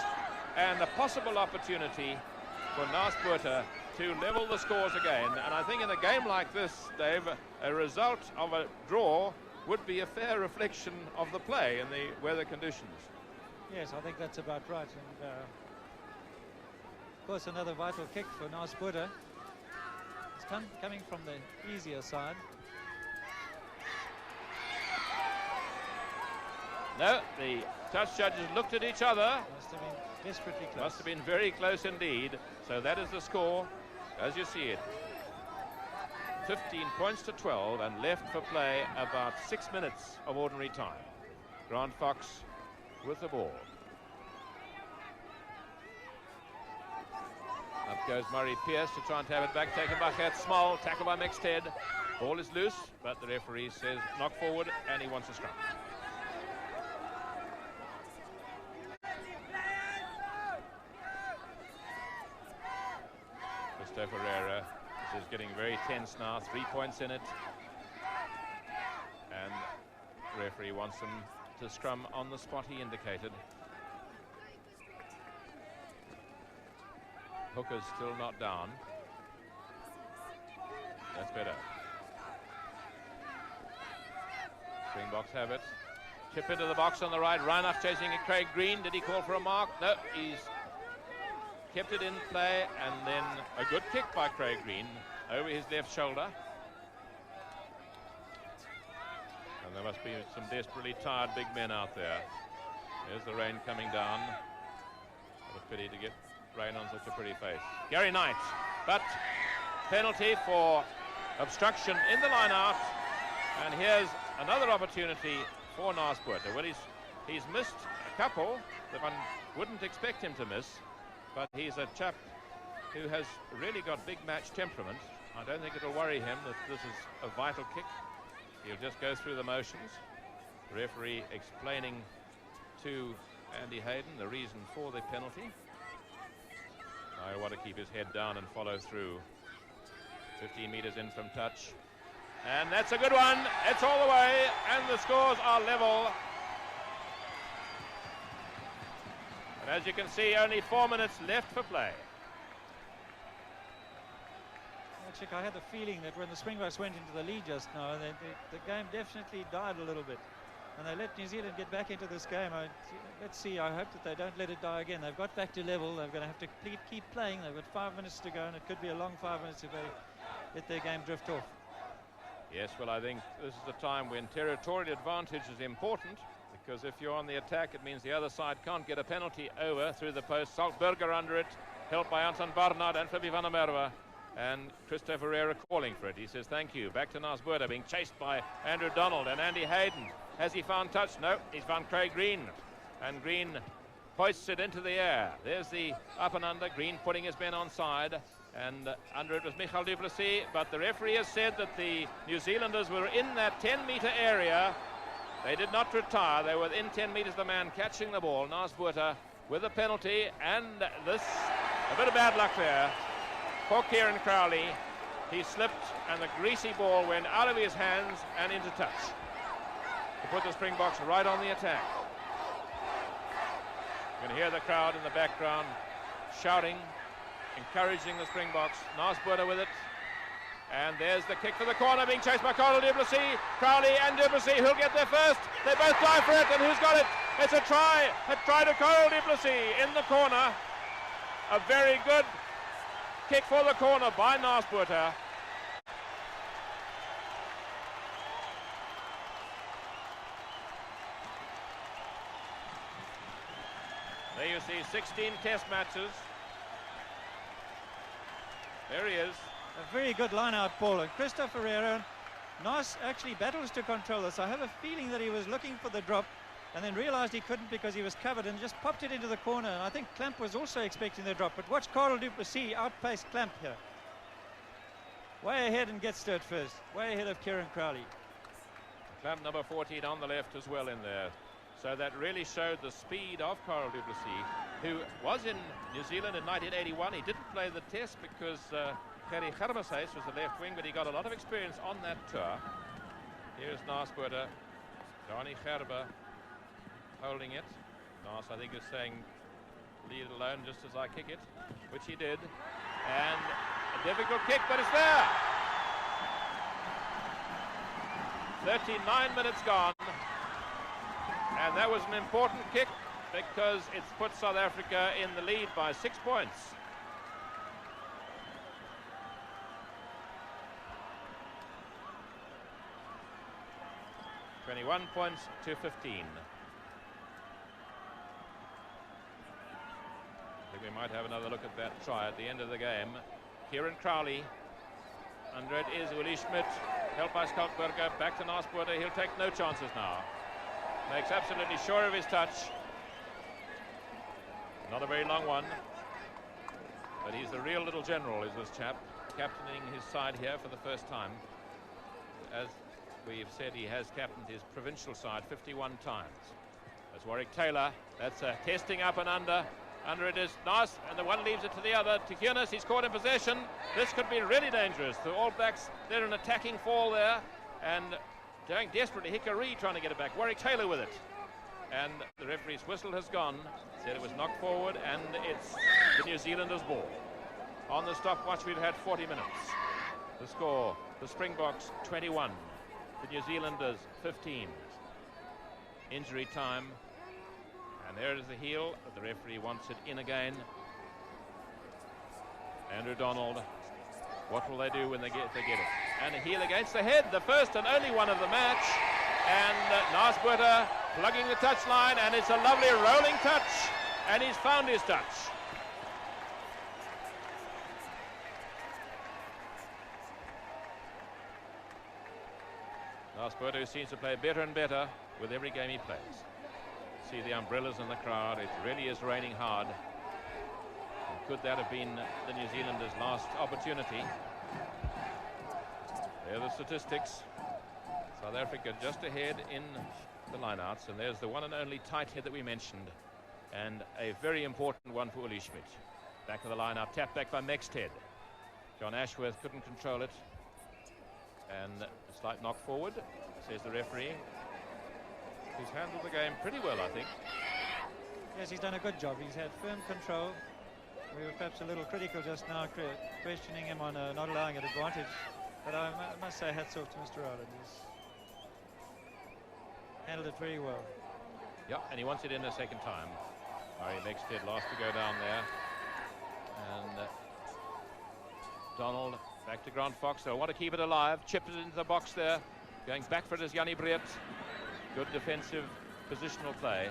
and a possible opportunity for Nas Botha to level the scores again. And I think in a game like this, Dave, a result of a draw would be a fair reflection of the play in the weather conditions. Yes, I think that's about right. And of course, another vital kick for Nas Botha. It's coming from the easier side. No, the touch judges looked at each other. Must have been desperately close. Must have been very close indeed. So that is the score, as you see it. 15 points to 12 and left for play about 6 minutes of ordinary time. Grant Fox with the ball. Up goes Murray Pierce to try and have it back, taken by Gert Small, tackled by Mexted. Ball is loose, but the referee says knock forward and he wants a scrum. Ferreira, this is getting very tense now, 3 points in it, and the referee wants them to scrum on the spot he indicated. Hooker's still not down. That's better. Springboks have it. Chip into the box on the right. Reinach chasing it. Craig Green. Did he call for a mark? No, he's kept it in play, and then a good kick by Craig Green over his left shoulder. And there must be some desperately tired big men out there. There's the rain coming down. What a pity to get rain on such a pretty face. Gary Knight, but penalty for obstruction in the line out. And here's another opportunity for Narsbuurter. Well, he's missed a couple that one wouldn't expect him to miss. But he's a chap who has really got big match temperament. I don't think it'll worry him that this is a vital kick. He'll just go through the motions. The referee explaining to Andy Hayden the reason for the penalty. I want to keep his head down and follow through. 15 meters in from touch. And that's a good one. It's all the way, and the scores are level. And as you can see, only 4 minutes left for play. Well, Chick, I had the feeling that when the Springboks went into the lead just now, the game definitely died a little bit. And they let New Zealand get back into this game. Let's see, I hope that they don't let it die again. They've got back to level. They're going to have to keep playing. They've got 5 minutes to go, and it could be a long 5 minutes if they let their game drift off. Yes, well, I think this is a time when territorial advantage is important, because if you're on the attack, it means the other side can't get a penalty over through the post. Saltberger under it, helped by Anton Barnard and Flippy van der Merwe. And Christopher Ferreira calling for it. He says thank you. Back to Narsbuurter, being chased by Andrew Donald and Andy Hayden. Has he found touch? No, he's found Craig Green. And Green hoists it into the air. There's the up and under. Green putting his men on side. And under it was Michael du Plessis. But the referee has said that the New Zealanders were in that 10-meter area. They did not retire. They were within 10 meters of the man catching the ball. Narsbuurter with a penalty. And this, a bit of bad luck there for Kieran Crowley. He slipped and the greasy ball went out of his hands and into touch to put the Springboks right on the attack. You can hear the crowd in the background shouting, encouraging the Springboks. Narsbuurter with it. And there's the kick for the corner, being chased by Carl du Plessis. Crowley and du Plessis, who'll get there first. They both die for it, and who's got it? It's a try to Carl du Plessis in the corner. A very good kick for the corner by Narsbuurter. There you see 16 test matches. There he is. A very good line-out ball, and Christopher Ferreira, Nas actually battles to control this. I have a feeling that he was looking for the drop and then realized he couldn't because he was covered and just popped it into the corner. And I think Clamp was also expecting the drop, but watch Carl du Plessis outpace Clamp here. Way ahead and gets to it first. Way ahead of Kieran Crowley. Clamp number 14 on the left as well in there. So that really showed the speed of Carl du Plessis, who was in New Zealand in 1981. He didn't play the test because Gerrie Gerbeseis was the left wing, but he got a lot of experience on that tour. Here's Narsbuurter, Johnny Gerber holding it. Nars, I think, is saying leave it alone just as I kick it, which he did. And a difficult kick, but it's there. 39 minutes gone. And that was an important kick because it's put South Africa in the lead by 6 points. (21 points to 15). think we might have another look at that try at the end of the game. Kieran Crowley. Under it is Uli Schmidt. Helped by Skalkberger. Back to Narsburger. He'll take no chances now. Makes absolutely sure of his touch. Not a very long one. But he's the real little general, is this chap. Captaining his side here for the first time. As we've said, he has captained his provincial side 51 times. That's Warwick Taylor. That's a testing up and under. Under it is nice, and the one leaves it to the other. To Kunis, he's caught in possession. This could be really dangerous. The All Blacks, they're an attacking fall there, and going desperately. Hickory trying to get it back. Warwick Taylor with it. And the referee's whistle has gone. Said it was knocked forward, and it's the New Zealanders' ball. On the stopwatch, we've had 40 minutes. The score, the Springboks 21, the New Zealanders 15. Injury time. And there is the heel, but the referee wants it in again. Andrew Donald, what will they do when they get it? And a heel against the head, the first and only one of the match. And Narsburger plugging the touchline, and it's a lovely rolling touch, and he's found his touch. Narsburger seems to play better and better with every game he plays. See the umbrellas in the crowd. It really is raining hard. And could that have been the New Zealanders' last opportunity? There are the statistics. South Africa just ahead in the lineouts, and there's the one and only tight head that we mentioned, and a very important one for Uli Schmidt. Back of the lineout, tapped back by Mexted. John Ashworth couldn't control it, and a slight knock forward, says the referee. He's handled the game pretty well, I think. Yes, he's done a good job. He's had firm control. We were perhaps a little critical just now, questioning him on not allowing an advantage. But I must say hats off to Mr. Rowland. He's handled it very well. Yeah, and he wants it in a second time. Murray Mexted last to go down there. And Donald back to Grant Fox. They'll want to keep it alive. Chips it into the box there. Going back for it is Jannie Breed. Good defensive positional play.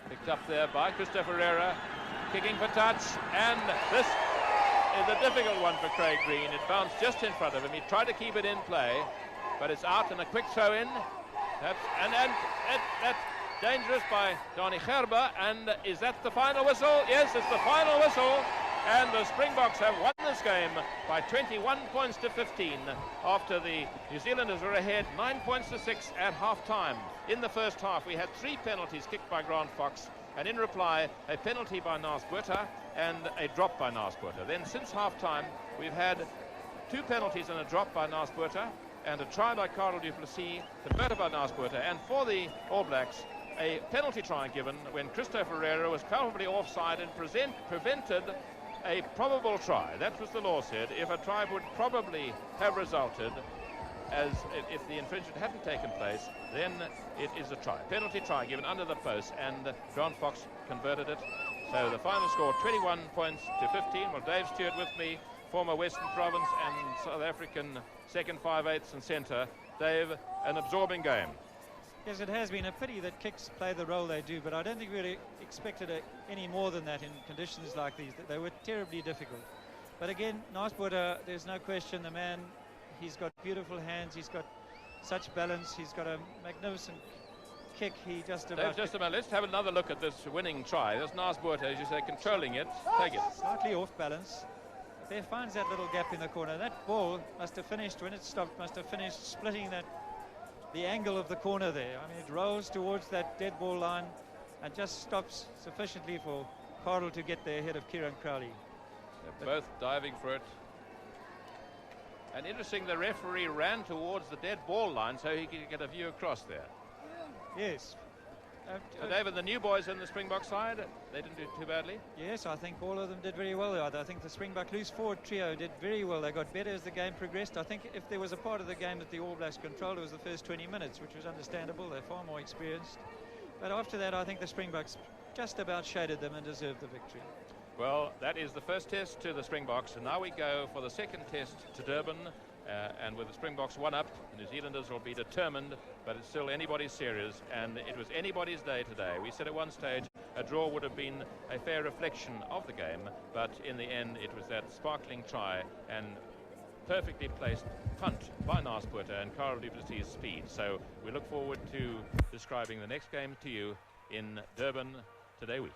Picked up there by Christopher Herrera. Kicking for touch. And this is a difficult one for Craig Green. It bounced just in front of him. He tried to keep it in play, but it's out and a quick throw in. That's dangerous by Donnie Gerber. And is that the final whistle? Yes, it's the final whistle. And the Springboks have won this game by 21 points to 15 after the New Zealanders were ahead 9 points to 6 at half-time. In the first half, we had 3 penalties kicked by Grant Fox, and in reply, a penalty by Narsburger and a drop by Narsburger. Then since half-time, we've had 2 penalties and a drop by Narsburger, and a try by Carl du Plessis, converted by Narsburger, and for the All Blacks, a penalty try given when Christopher Herrera was culpably offside and prevented a probable try. That was the law said. If a try would probably have resulted, as if the infringement hadn't taken place, then it is a try. Penalty try given under the post, and Grant Fox converted it. So the final score 21 points to 15. Well, Dave Stewart with me, former Western Province and South African second 5/8 and centre. Dave, an absorbing game. Yes, it has been a pity that kicks play the role they do, but I don't think we really expected any more than that in conditions like these. They were terribly difficult. But again, Narsburger, there's no question, the man, he's got beautiful hands, he's got such balance, he's got a magnificent kick. He just about... Dave, just a minute, let's have another look at this winning try. There's Narsburger, as you say, controlling it. Take it. Slightly off balance. There finds that little gap in the corner. That ball must have finished, when it stopped, must have finished splitting the angle of the corner there. I mean, it rolls towards that dead ball line and just stops sufficiently for Carl to get there ahead of Kieran Crowley. They're both diving for it. And interesting, the referee ran towards the dead ball line so he could get a view across there. Yes. So David, the new boys in the Springbok side, they didn't do too badly? Yes, I think all of them did very well. I think the Springbok loose forward trio did very well. They got better as the game progressed. I think if there was a part of the game that the All Blacks controlled, it was the first 20 minutes, which was understandable. They're far more experienced. But after that, I think the Springboks just about shaded them and deserved the victory. Well, that is the first test to the Springboks, and now we go for the second test to Durban. And with the Springboks one up, the New Zealanders will be determined, but it's still anybody's series, and it was anybody's day today. We said at one stage a draw would have been a fair reflection of the game, but in the end it was that sparkling try and perfectly placed punt by Narsputter and Carl du Plessis' speed. So we look forward to describing the next game to you in Durban today week.